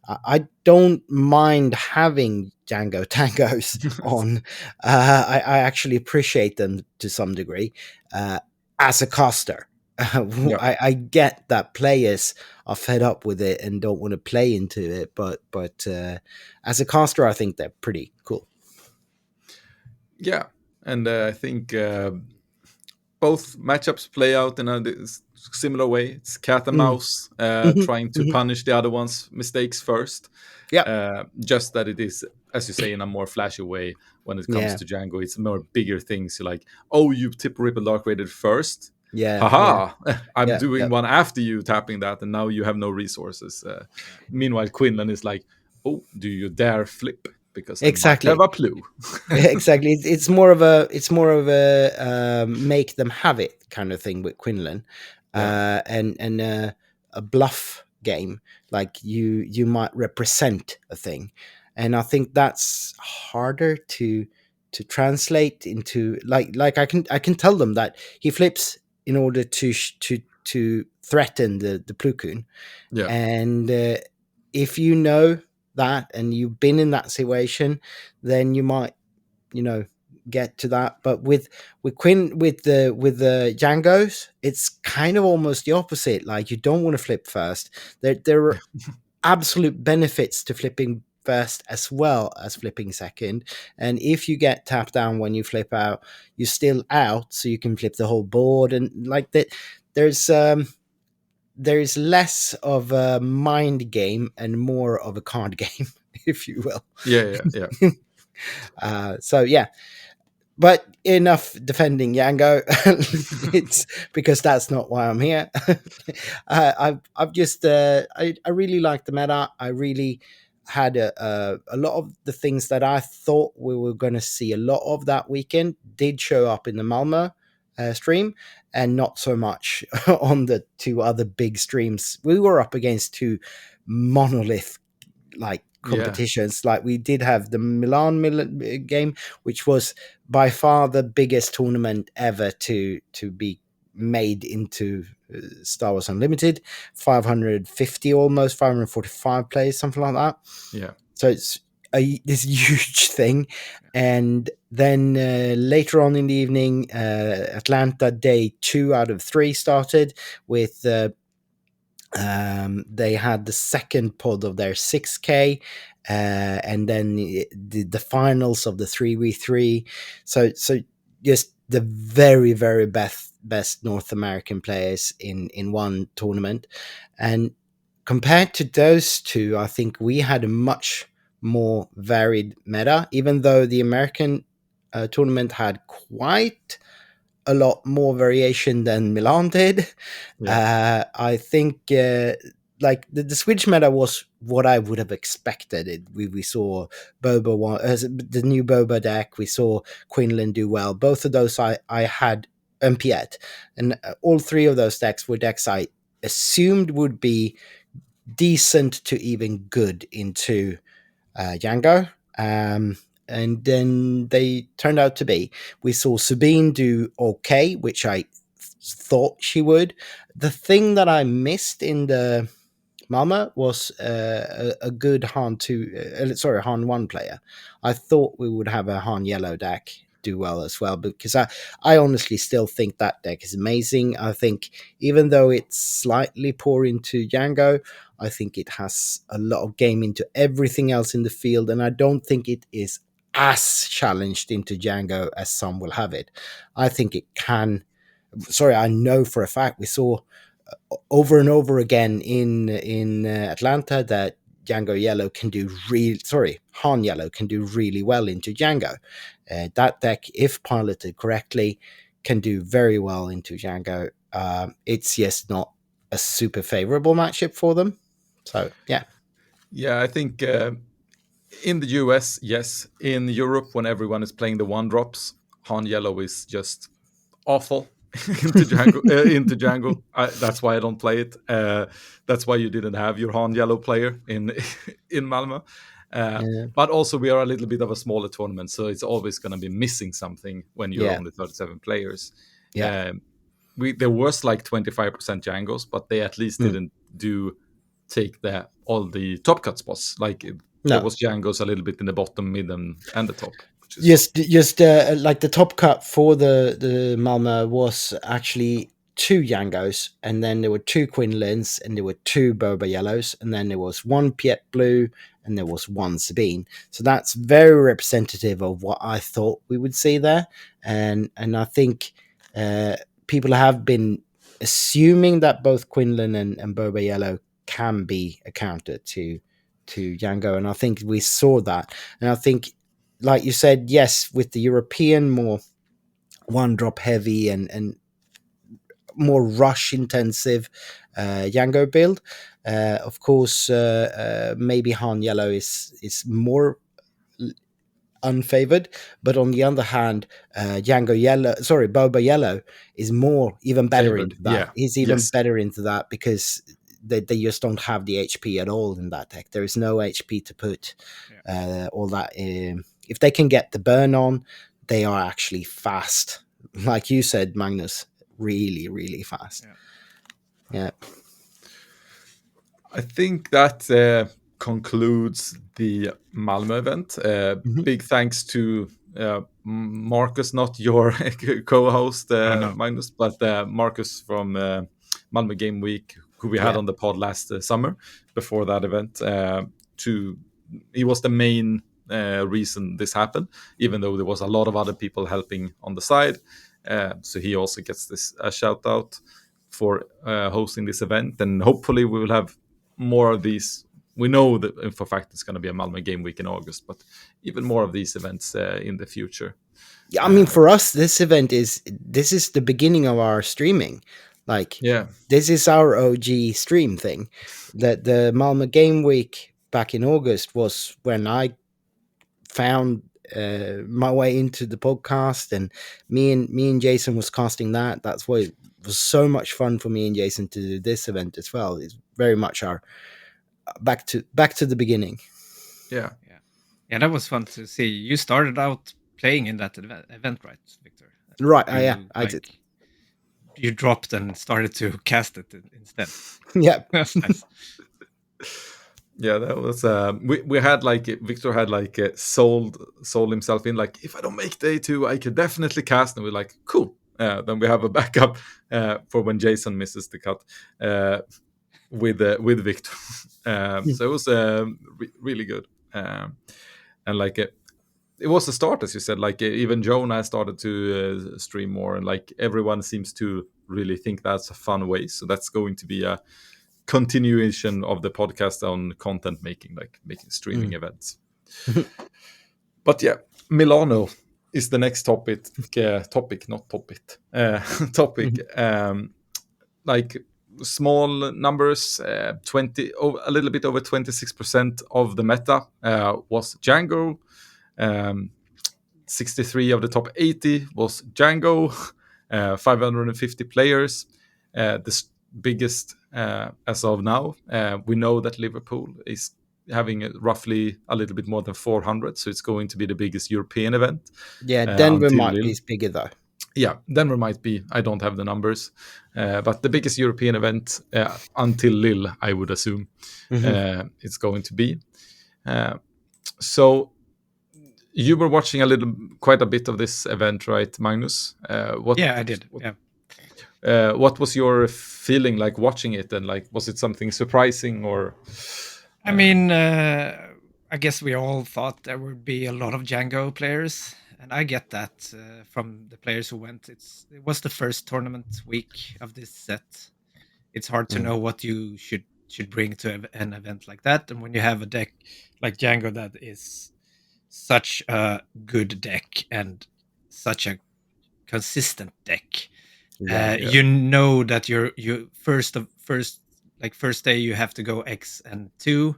I don't mind having Django Tangos on. I actually appreciate them to some degree as a caster. I get that players are fed up with it and don't want to play into it, but as a caster, I think they're pretty cool. Yeah, and I think both matchups play out in a similar way. It's cat and mouse, trying to punish the other one's mistakes first. Yeah, just that it is, as you say, in a more flashy way. When it comes to Django, it's more bigger things. You're like, oh, you tip Ripple Dark rated first. Yeah, Haha! I'm yeah, doing yeah. one after you tapping that, and now you have no resources. Meanwhile, Quinlan is like, oh, do you dare flip? Because I might have Exactly. a clue. Exactly. It's more of a make them have it kind of thing with Quinlan, and a bluff game. Like you might represent a thing, and I think that's harder to translate into like I can tell them that he flips in order to threaten the Plukun. Yeah. And if you know that and you've been in that situation, then you might get to that. But with the Django's, it's kind of almost the opposite. Like, you don't want to flip first. There are absolute benefits to flipping first as well as flipping second. And if you get tapped down when you flip out, you're still out, so you can flip the whole board. And like that, there's less of a mind game and more of a card game, if you will. So yeah, but enough defending Yango. It's because that's not why I'm here. I've just I really like the meta. I really had a lot of the things that I thought we were going to see a lot of that weekend did show up in the Malmö stream, and not so much on the two other big streams. We were up against two monolith like competitions. Like, we did have the Milan game, which was by far the biggest tournament ever to be made into Star Wars Unlimited. 550, almost 545 players, something like that. Yeah. So it's this huge thing. And then later on in the evening, Atlanta day 2 out of 3 started with they had the second pod of their 6K, and then the finals of the 3v3. So just the very, very best North American players in one tournament. And compared to those two, I think we had a much more varied meta, even though the American tournament had quite a lot more variation than Milan did. I think like the Swedish meta was what I would have expected. We saw Boba the new Boba deck. We saw Quinlan do well. Both of those I had Piet, and all three of those decks were decks I assumed would be decent to even good into Django. And then they turned out to be. We saw Sabine do okay, which I thought she would. The thing that I missed in the Malmö was a good Han Han 1 player. I thought we would have a Han yellow deck do well as well, because I honestly still think that deck is amazing. I think even though it's slightly poor into Django, I think it has a lot of game into everything else in the field, and I don't think it is as challenged into Django as some will have it. I think it can. Sorry, I know for a fact we saw over and over again in Atlanta that Django Yellow can do Han Yellow can do really well into Django. That deck, if piloted correctly, can do very well into Django. It's just not a super favorable matchup for them. So yeah. Yeah, I think in the US, yes. In Europe, when everyone is playing the 1-drops, Han Yellow is just awful into Django. That's why I don't play it. That's why you didn't have your Han Yellow player in in Malmö. But also, we are a little bit of a smaller tournament, so it's always going to be missing something when you're only 37 players. Yeah. There was like 25% Djangos, but they at least didn't take all the top cut spots. Like there was Djangos a little bit in the bottom, mid, and the top. Just like the top cut for the Malmö was actually 2 Djangos, and then there were 2 Quinlins, and there were 2 Boba Yellows, and then there was 1 Piet Blue, and there was 1 Sabine. So that's very representative of what I thought we would see there, and I think people have been assuming that both Quinlan and Boba Yellow can be a counter to Django, and I think we saw that, and I think, like you said, yes, with the European more 1-drop heavy and more rush intensive Django build, of course, maybe Han Yellow is more unfavored, but on the other hand, Boba Yellow is even better Favored. into that. Yeah. He's even better into that because they just don't have the HP at all in that deck. There is no HP to put all that in. If they can get the burn on, they are actually fast. Like you said, Magnus, really, really fast. Yeah. I think that concludes the Malmö event. Big thanks to Marcus, not your co-host, No. Magnus, but Marcus from Malmö Game Week, who we had on the pod last summer before that event. He was the main reason this happened, even though there was a lot of other people helping on the side. So he also gets this shout out for hosting this event, and hopefully we will have more of these. We know that for fact it's going to be a Malmö Game Week in August, but even more of these events in the future. Yeah, I mean, for us, this event is the beginning of our streaming. Like, this is our OG stream thing. That the Malmö Game Week back in August was when I found my way into the podcast, and me and Jason was casting that. That's why it was so much fun for me and Jason to do this event as well. It's very much our back to the beginning. Yeah, that was fun to see. You started out playing in that event, right, Victor? Right, I did. You dropped and started to cast it instead. Yeah. That's nice. Yeah, that was we had like Victor had like sold himself in, like, if I don't make day 2 I could definitely cast, and we're like, cool, then we have a backup for when Jason misses the cut with Victor. So it was really good, and like it was a start, as you said. Like even Jonah started to stream more, and like everyone seems to really think that's a fun way. So that's going to be a continuation of the podcast on content making, like making streaming events. But yeah, Milano is the next topic. Like small numbers, a little bit over 26% of the meta was Django. 63 of the top 80 was Django. 550 players, biggest as of now. We know that Liverpool is having roughly a little bit more than 400, so it's going to be the biggest European event. Yeah, Denver until might Lille. be bigger though. Yeah, Denver might be. I don't have the numbers, but the biggest European event until Lille, I would assume, it's going to be. So you were watching quite a bit of this event, right, Magnus? I did. What was your feeling like watching it, and like, was it something surprising or? I mean, I guess we all thought there would be a lot of Django players, and I get that from the players who went. It was the first tournament week of this set. It's hard to know what you should bring to an event like that, and when you have a deck like Django that is such a good deck and such a consistent deck, you know that you first day you have to go X and 2,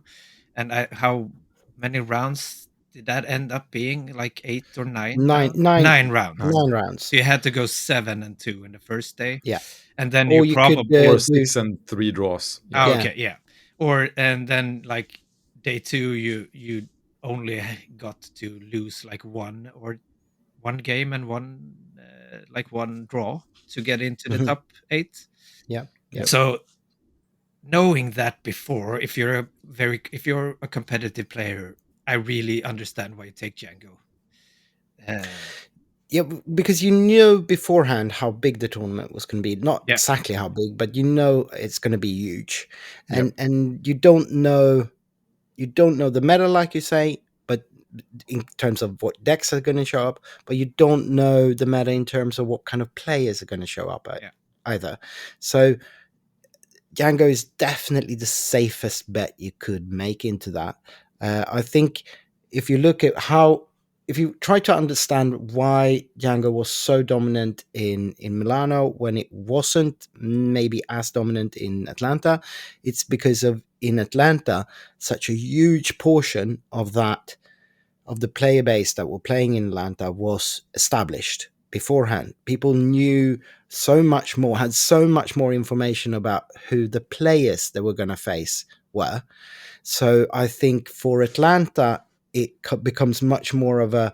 and how many rounds did that end up being? Like 8 or 9? Nine rounds. 9 rounds. So you had to go 7 and 2 in the first day. Yeah. And then Or you you probably could, or 6 and 3 draws. Yeah. Oh, okay, yeah. And then like day 2 you only got to lose like one game and one draw to get into the top 8. Yeah. So knowing that before, if you're a competitive player, I really understand why you take Django. Yeah, because you knew beforehand how big the tournament was going to be. Not exactly how big, but you know it's going to be huge, and you don't know the meta, like you say, but in terms of what decks are going to show up, but you don't know the meta in terms of what kind of players are going to show up either. So Django is definitely the safest bet you could make into that. I think if you look at if you try to understand why Django was so dominant in Milano when it wasn't maybe as dominant in Atlanta, it's because of in Atlanta, such a huge portion of the player base that were playing in Atlanta was established beforehand. People knew so much more, had so much more information about who the players they were going to face were. So I think for Atlanta, it becomes much more of a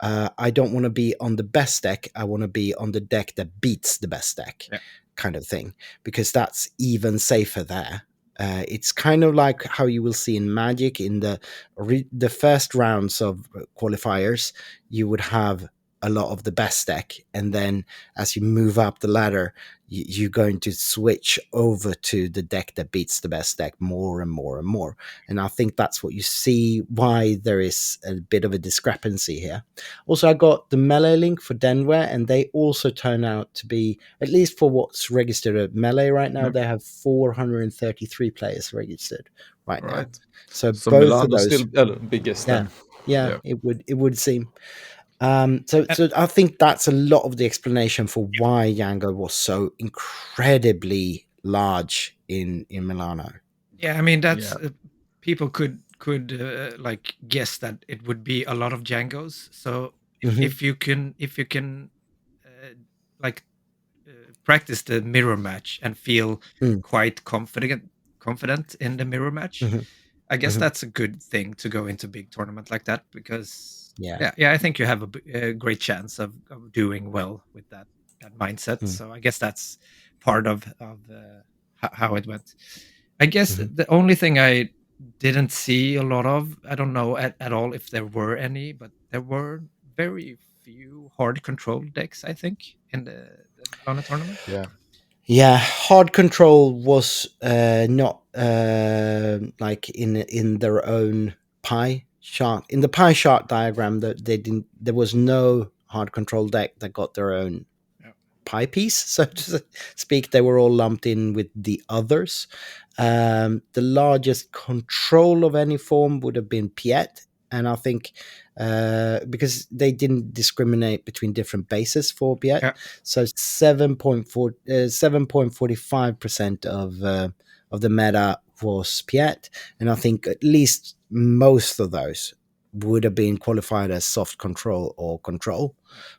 I don't want to be on the best deck. I want to be on the deck that beats the best deck kind of thing, because that's even safer there. It's kind of like how you will see in Magic in the first rounds of qualifiers, you would have a lot of the best deck, and then as you move up the ladder, you're going to switch over to the deck that beats the best deck more and more and more. And I think that's what you see why there is a bit of a discrepancy here. Also, I got the Melee link for Denver, and they also turn out to be, at least for what's registered at Melee right now, they have 433 players registered right now. So both Milano of those still biggest. Yeah, it would seem. So I think that's a lot of the explanation for why Django was so incredibly large in Milano. Yeah, I mean that's people could like guess that it would be a lot of Djangos. So if you can like practice the mirror match and feel quite confident in the mirror match, I guess that's a good thing to go into big tournament like that, because I think you have a great chance of doing well with that mindset. So I guess that's part of how it went. I guess the only thing I didn't see a lot of, I don't know at all if there were any, but there were very few hard control decks, I think, in the Milano tournament. Yeah, hard control was not like in their own pie chart. In the pie chart diagram, that there was no hard control deck that got their own pie piece, so to speak. They were all lumped in with the others. The largest control of any form would have been Piet, and I think because they didn't discriminate between different bases for Piet, so 7.45% of the meta was Piet, and I think at least most of those would have been qualified as soft control or control,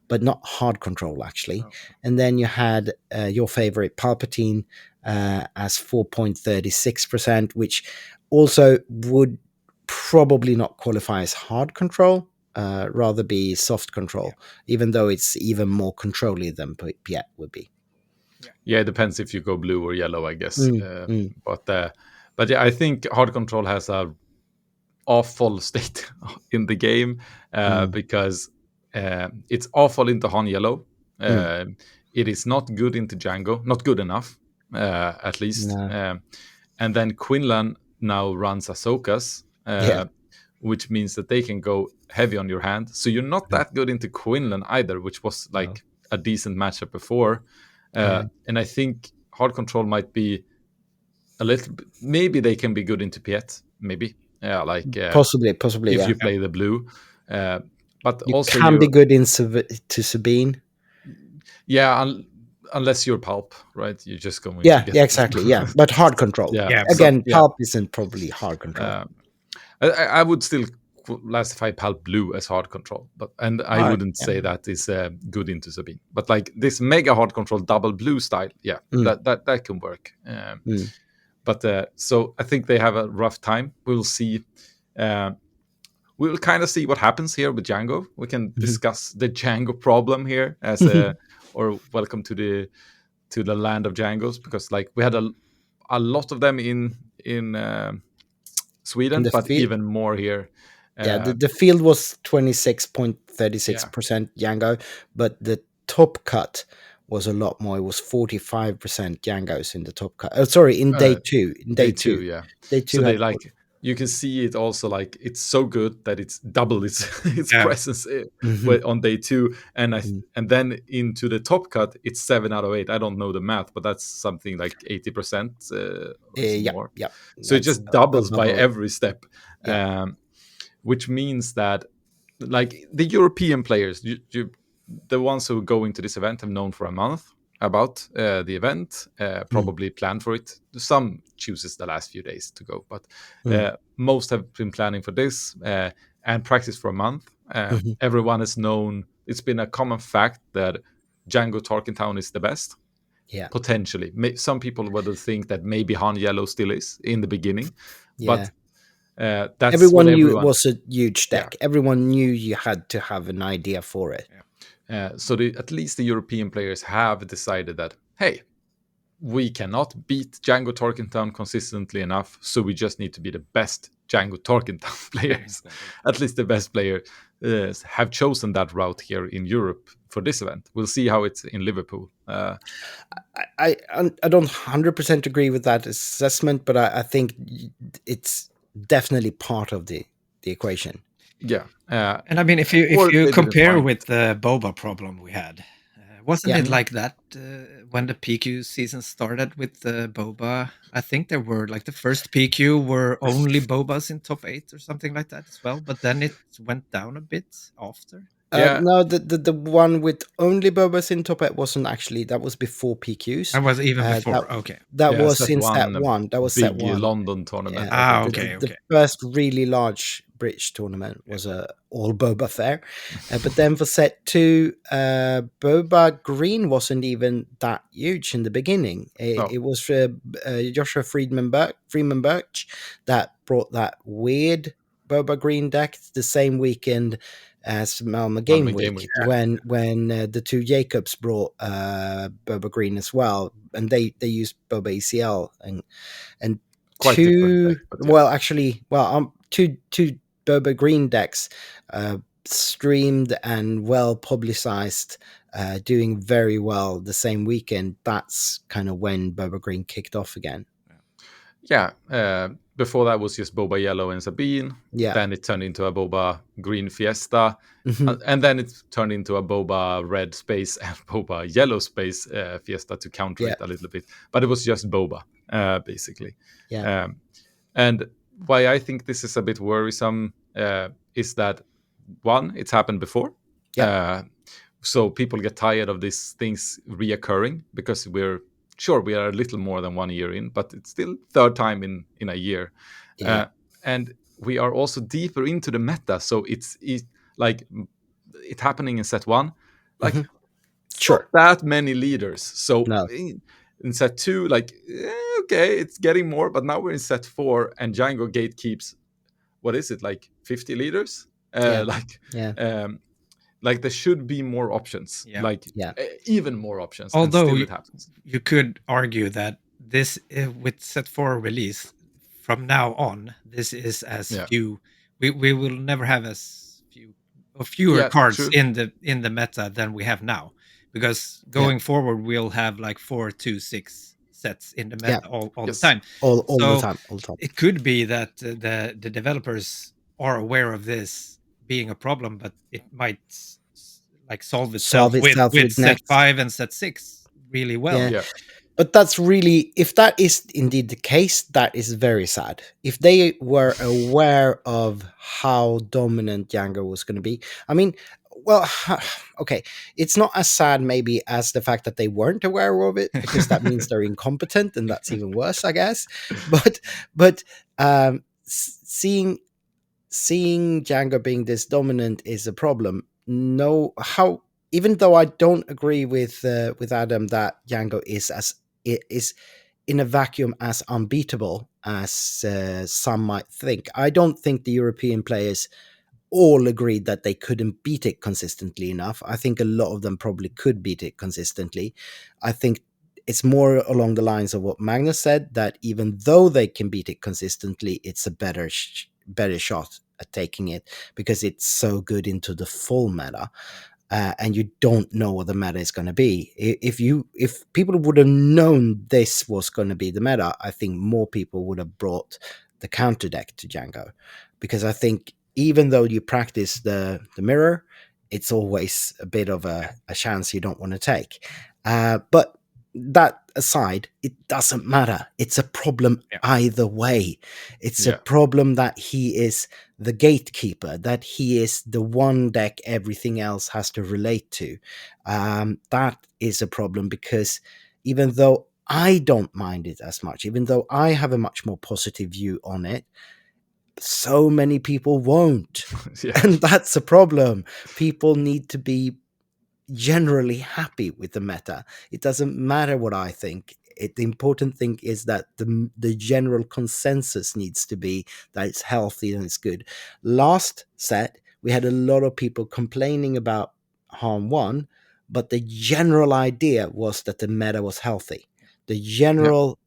but not hard control actually. Oh. And then you had your favorite Palpatine as 4.36%, which also would probably not qualify as hard control, rather be soft control, even though it's even more controlly than Piet would be. Yeah, it depends if you go blue or yellow, I guess. But yeah, I think hard control has a awful state in the game because it's awful into Han Yellow. It is not good into Django, not good enough, at least. No. And then Quinlan now runs Ahsoka's, which means that they can go heavy on your hand. So you're not that good into Quinlan either, which was like a decent matchup before. And I think hard control might be a little bit, maybe they can be good into Piet, maybe. Yeah, like possibly. if you play the blue, but you also can be good to Sabine. Yeah, unless you're pulp, right? You're just going. Yeah, to get exactly. Yeah, but hard control. Yeah. Again, pulp isn't probably hard control. I would still classify pulp blue as hard control, and I wouldn't say that is good into Sabine. But like this mega hard control double blue style, that can work. But so I think they have a rough time. We'll see. We'll kind of see what happens here with Django. We can discuss the Django problem here as or welcome to the land of Djangos, because like we had a lot of them in Sweden, but field. even more here. The field was 26.36% Django, but the top cut was a lot more. It was 45% Djangos in the top cut. Oh, sorry, in day two. In day two, yeah. Day two. So they like, you can see it also, like it's so good that it's double its presence on day two, and and then into the top cut it's 7 out of 8. I don't know the math, but that's something like 80% more. Yeah. So it just doubles by every step, which means that like the European players, the ones who go into this event have known for a month about the event, probably planned for it. Some chooses the last few days to go, but most have been planning for this and practice for a month. Everyone has known, it's been a common fact that Django Tarkentown is the best. Potentially. Some people would think that maybe Han Yellow still is in the beginning, but that's everyone knew it was a huge deck. Yeah. Everyone knew you had to have an idea for it. So at least the European players have decided that, hey, we cannot beat Django Tarkentown consistently enough, so we just need to be the best Django Tarkentown players. At least the best players have chosen that route here in Europe for this event. We'll see how it's in Liverpool. I don't 100% agree with that assessment, but I think it's definitely part of the equation. Yeah. And I mean, if you compare with the boba problem we had, wasn't it like that when the PQ season started with the boba? I think there were like the first PQ were only bobas in top 8 or something like that as well, but then it went down a bit after. No, the one with only bobas in top 8 wasn't actually, that was before PQs. That was even before. That was since set one. That was set one. London tournament. The first really large British tournament was a all boba fair, but then for set 2, boba green wasn't even that huge in the beginning. It was Joshua Freeman Birch that brought that weird boba green deck the same weekend as Malmö Game Week, when the two Jacobs brought boba green as well, and they used boba ECL and quite two two boba green decks streamed and well publicized, doing very well the same weekend. That's kind of when boba green kicked off again. Before that was just boba yellow and Sabine. Then it turned into a boba green Fiesta, and then it turned into a boba red space and boba yellow space Fiesta to counter it a little bit. But it was just boba, basically. And why I think this is a bit worrisome is that, one, it's happened before. So people get tired of these things reoccurring, because we are a little more than 1 year in, but it's still third time in a year. And we are also deeper into the meta. So like it happening in set one, like Mhm. it's not Sure. that many leaders. So No. in set two, like okay, it's getting more, but now we're in set four, and Django gatekeeps. What is it, like 50 leaders? Yeah. Like Yeah. like there should be more options, Yeah. like Yeah. even more options, and Although still it happens. you could argue that this with set 4 release from now on, this is as Yeah, few. We will never have as few or fewer yeah, cards true. in the meta than we have now, because Yeah. going forward we'll have like 4 to 6 sets in the meta Yeah. all the Yes. time. All the So time. All the time. it could be that the developers are aware of this being a problem, but it might like solve itself Solve itself with with set next. 5 and set 6 really well. Yeah. Yeah. But that's really, if that is indeed the case, that is very sad. If they were aware of how dominant Django was going to be, I mean, well, okay, it's not as sad maybe as the fact that they weren't aware of it, because that means they're incompetent, and that's even worse, I guess. But seeing Django being this dominant is a problem. No, how, even though I don't agree with Adam that Django is in a vacuum as unbeatable as some might think. I don't think the European players all agreed that they couldn't beat it consistently enough. I think a lot of them probably could beat it consistently. I think it's more along the lines of what Magnus said, that even though they can beat it consistently, it's a better shot at taking it, because it's so good into the full meta. And you don't know what the meta is going to be. If people would have known this was going to be the meta, I think more people would have brought the counter deck to Django, because I think even though you practice the mirror, it's always a bit of a chance you don't want to take. But that aside, it doesn't matter. It's a problem Yeah. either way. It's a Yeah. problem that he is the gatekeeper, that he is the one deck everything else has to relate to. That is a problem, because even though I don't mind it as much, even though I have a much more positive view on it, so many people won't. Yeah. And that's a problem. People need to be generally happy with the meta. It doesn't matter what I think. The important thing is that the general consensus needs to be that it's healthy and it's good. Last set, we had a lot of people complaining about Harm 1, but the general idea was that the meta was healthy. The Yeah. general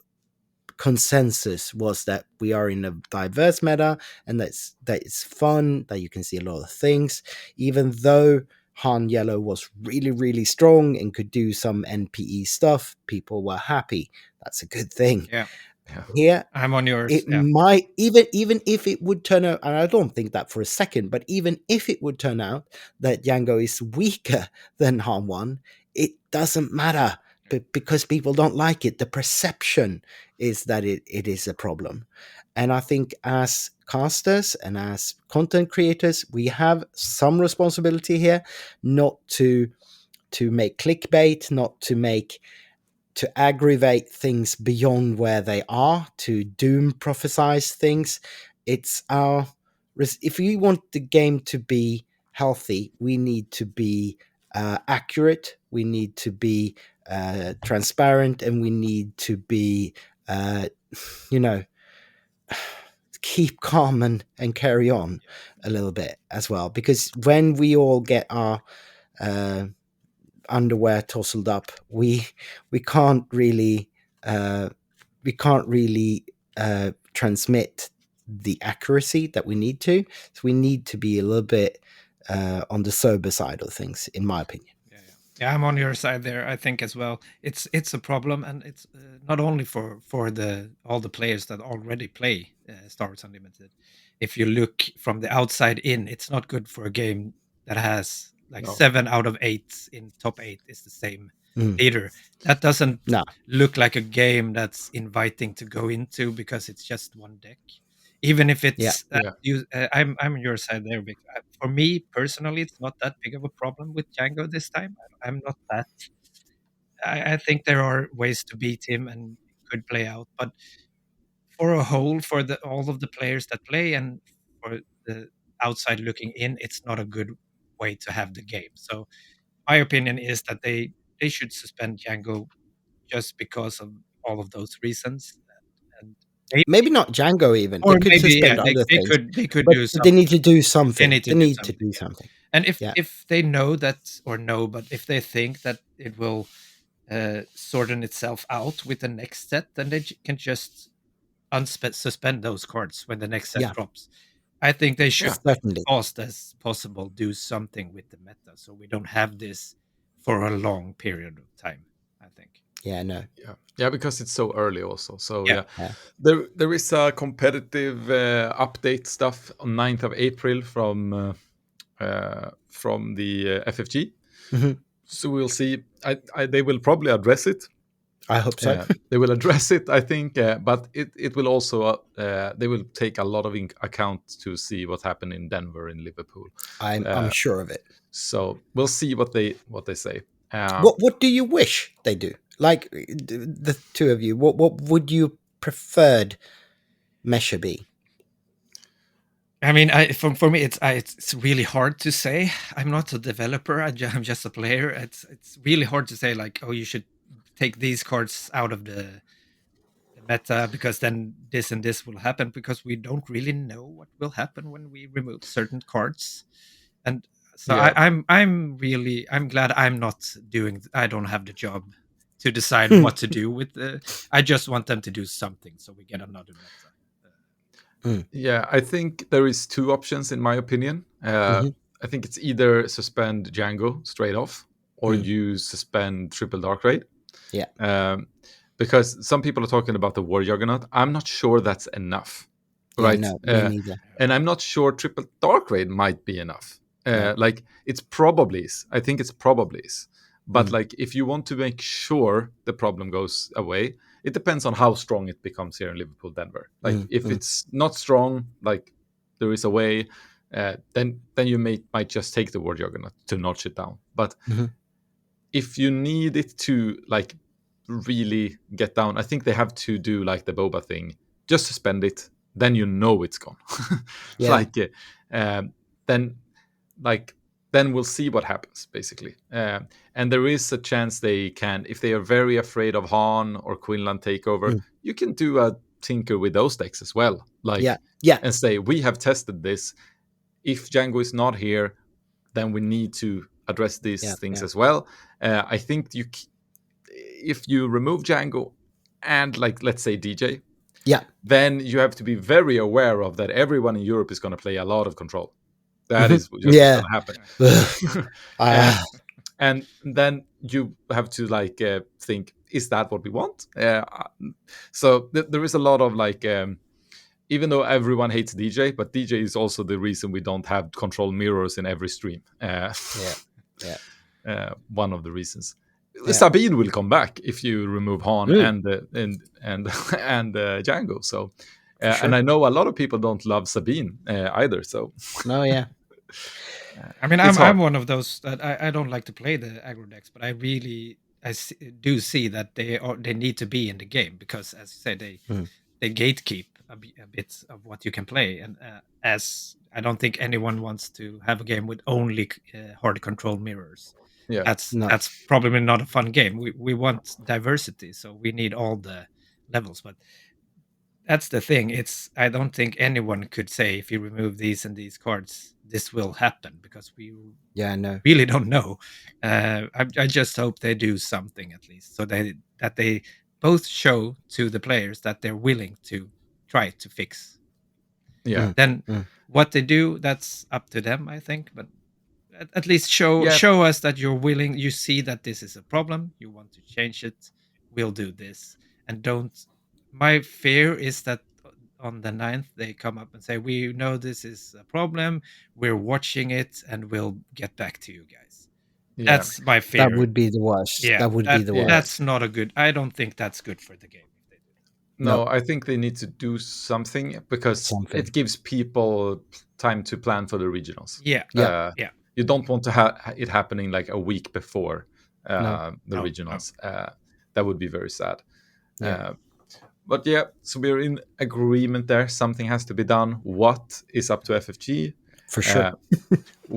consensus was that we are in a diverse meta, and that it's fun, that you can see a lot of things. Even though Han Yellow was really, really strong and could do some NPE stuff, people were happy. That's a good thing. Yeah. Yeah. Here, I'm on yours. it Yeah. might, even if it would turn out, and I don't think that for a second, but even if it would turn out that Django is weaker than Han 1, it doesn't matter, because people don't like it. The perception is that it is a problem. And I think as casters and as content creators, we have some responsibility here, not to make clickbait, not to aggravate things beyond where they are, to doom prophesize things. It's our, if we want the game to be healthy, we need to be accurate, we need to be transparent, and we need to be uh, you know keep calm and carry on a little bit as well, because when we all get our uh, underwear tousled up, we can't really uh, we can't really transmit the accuracy that we need to. So we need to be a little bit on the sober side of things, in my opinion. Yeah, I'm on your side there. I think as well. It's a problem, and it's not only for the all the players that already play Star Wars Unlimited. If you look from the outside in, it's not good for a game that has like No. 7 out of 8 in top 8 is the same Mm. leader. That doesn't No. look like a game that's inviting to go into, because it's just one deck. Even if Yeah. it's Yeah. I'm on your side there, Victor. For me personally, it's not that big of a problem with Django this time. I'm not that. I think there are ways to beat him and it could play out, but for a whole, for the all of the players that play, and for the outside looking in, it's not a good way to have the game. So my opinion is that they should suspend Django just because of all of those reasons, and maybe, Maybe not Django even. They or could maybe, yeah, suspend other things, they could but do they something. need to do They something. need to They do need to something, do yeah. something. And Yeah. if they know that, or no, but if they think that it will sorting itself out with the next set, then they can just suspend those cards when the next set Yeah. drops. I think they should, Certainly. fast as possible, do something with the meta so we don't have this for a long period of time, I think. Yeah, no. Yeah, because it's so early also. So Yeah. Yeah. there is a competitive update stuff on 9th of April from the FFG. Mhm. So we'll see. They will probably address it. I hope so. They will address it, I think, but it will also they will take a lot of account to see what happened in Denver and Liverpool. I'm sure of it. So we'll see what they say. What do you wish they do? Like the two of you, what would you preferred measure be? I mean, for me, it's really hard to say. I'm not a developer. I'm just a player. It's really hard to say, like, oh, you should take these cards out of the meta because then this and this will happen, because we don't really know what will happen when we remove certain cards. And so Yeah. I'm glad I'm not doing. I don't have the job to decide what to do with the. I just want them to do something so we get another meta. Yeah, I think there is two options in my opinion. I think it's either suspend Django straight off, or you suspend Triple Dark Raid. Yeah. Because some people are talking about the War Juggernaut. I'm not sure that's enough, Yeah, right? no, me neither. And I'm not sure Triple Dark Raid might be enough. Like it's probably is. I think it's probably is. But like if you want to make sure the problem goes away, it depends on how strong it becomes here in Liverpool, Denver. Like if it's not strong, like there is a way, then you might just take the War Juggernaut to notch it down. But if you need it to like really get down, I think they have to do like the Boba thing. Just suspend it, then you know it's gone. Yeah. Then we'll see what happens basically. And there is a chance they can, if they are very afraid of Han or Quinlan takeover, you can do a tinker with those decks as well. Like Yeah. and say we have tested this. If Django is not here, then we need to address these things as well. I think if you remove Django and like let's say DJ, then you have to be very aware of that everyone in Europe is going to play a lot of control. That is just what's going to happen. And then you have to like think, is that what we want? So there is a lot of like, even though everyone hates DJ, but DJ is also the reason we don't have control mirrors in every stream. One of the reasons. Sabine will come back if you remove Han and Django. So, and I know a lot of people don't love Sabine either. So, no, yeah. I mean, I'm one of those that I don't like to play the aggro decks, but I do see that they need to be in the game because, as you say, they gatekeep a bit of what you can play, and as I don't think anyone wants to have a game with only hard control mirrors. Yeah, that's probably not a fun game. We want diversity, so we need all the levels, but that's the thing. I don't think anyone could say if you remove these and these cards, this will happen because we really don't know. I just hope they do something at least, so that they both show to the players that they're willing to try to fix. Yeah. Then what they do, that's up to them, I think. But at least show us that you're willing. You see that this is a problem. You want to change it. We'll do this, and don't. My fear is that on the 9th they come up and say, we know this is a problem, we're watching it, and we'll get back to you guys. That's my fear. That would be the worst. That would be the worst. That's not a good. I don't think that's good for the game if they do that. No, I think they need to do something because it gives people time to plan for the regionals. You don't want to have it happening like a week before the regionals. That would be very sad. but yeah, so we're in agreement there. Something has to be done. What is up to FFG? For sure.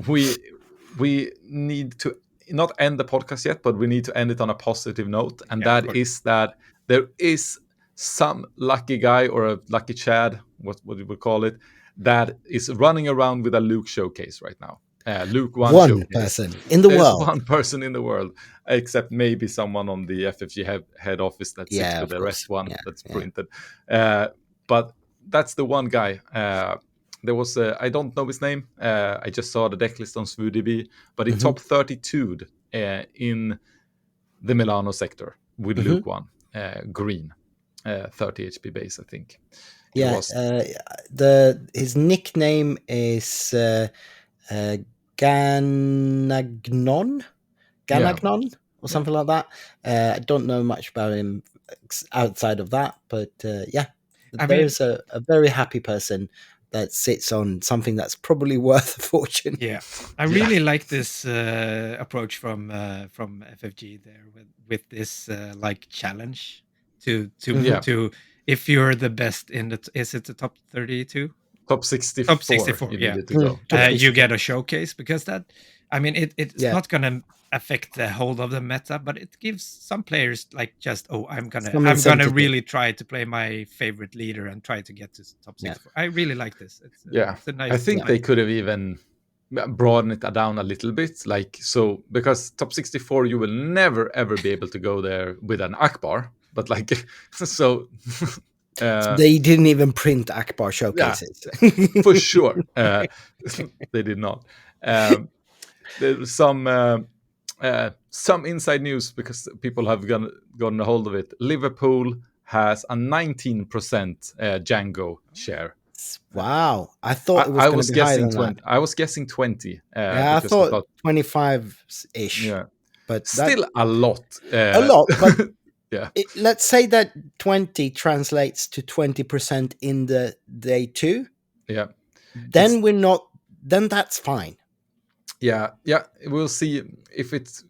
We need to not end the podcast yet, but we need to end it on a positive note, and that is that there is some lucky guy or a lucky Chad, what you would call it, that is running around with a Luke showcase right now. Luke one showcase. Person in the There's world. one person in the world, except maybe someone on the FFG head office that sits with the rest one that's printed. But that's the one guy. There was I don't know his name. I just saw the deck list on SWUDB, but he top 32'd in the Milano sector with Luke one, green, 30 HP base, I think. His nickname is Ganagnon or something like that. I don't know much about him outside of that, but there's a very happy person that sits on something that's probably worth a fortune. Yeah, I really like this approach from FFG there with this like challenge to if you're the best in the is it the top 32? Top 64. Top 64, you needed to go. You get a showcase because that, I mean, it's not going to affect the whole of the meta, but it gives some players like just, I'm gonna really try to play my favorite leader and try to get to top 64. I really like this. It's a nice. I think they could have even broaden it down a little bit, because top 64 you will never ever be able to go there with an Akbar, but so. They didn't even print Akbar showcases. For sure. They did not. There's some inside news because people have gotten a hold of it. Liverpool has a 19% Django share. Wow. I thought it was going to be higher than 20. that. I was guessing 20. I thought 25-ish. Yeah. But still a lot. But yeah. Let's say that 20 translates to 20% in the day 2. Yeah. Then then that's fine. Yeah. We'll see if it's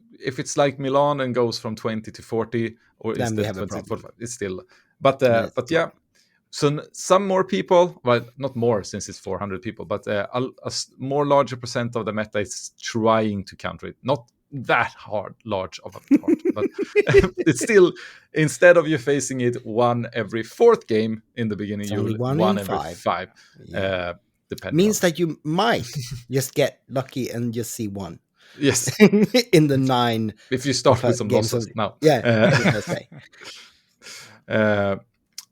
like Milan and goes from 20 to 40, or is it 20 to 45? It's still, but yeah. So some more people, well, not more since it's 400 people, but a more larger percent of the meta is trying to counter it. Not that large of a part, but it's still, instead of you facing it one every 4th game in the beginning, you one every 5. Depending means that you might just get lucky and just see one. Yes. In the 9. If you start with some losses now. Yeah.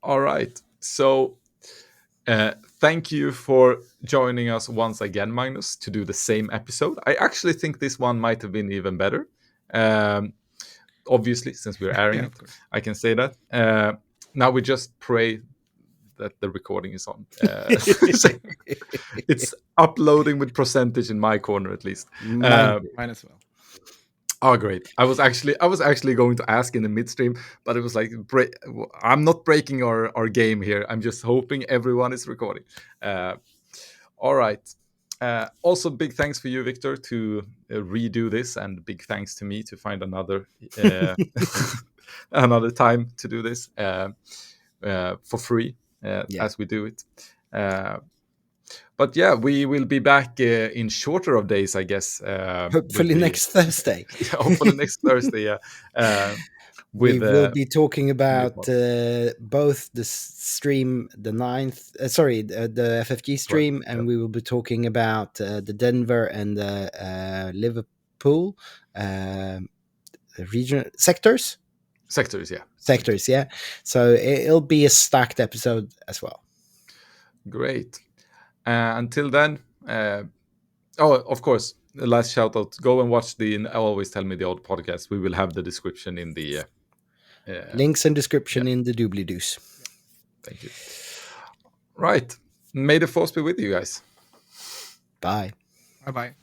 All right. So thank you for joining us once again, Magnus, to do the same episode. I actually think this one might have been even better. Obviously, since we're airing it, I can say that. Now we just pray that the recording is on. It's uploading with percentage in my corner, at least. Mine as well. Oh, great! I was actually going to ask in the midstream, but it was like, I'm not breaking our game here. I'm just hoping everyone is recording. All right. Also, big thanks for you, Viktor, to redo this, and big thanks to me to find another another time to do this for free as we do it. But yeah, we will be back in shorter of days, I guess. Hopefully next Thursday. Hopefully next Thursday, yeah. We will be talking about both the stream, the 9th, the FFG stream, and we will be talking about the Denver and the Liverpool regional sectors. Sectors, yeah. Sectors, yeah. So it'll be a stacked episode as well. Great. Until then, of course, the last shout out, go and watch the Always Tell Me the Old podcast. We will have the description in the links and description in the doobly-doos. Thank you. Right. May the force be with you guys. Bye. Bye-bye.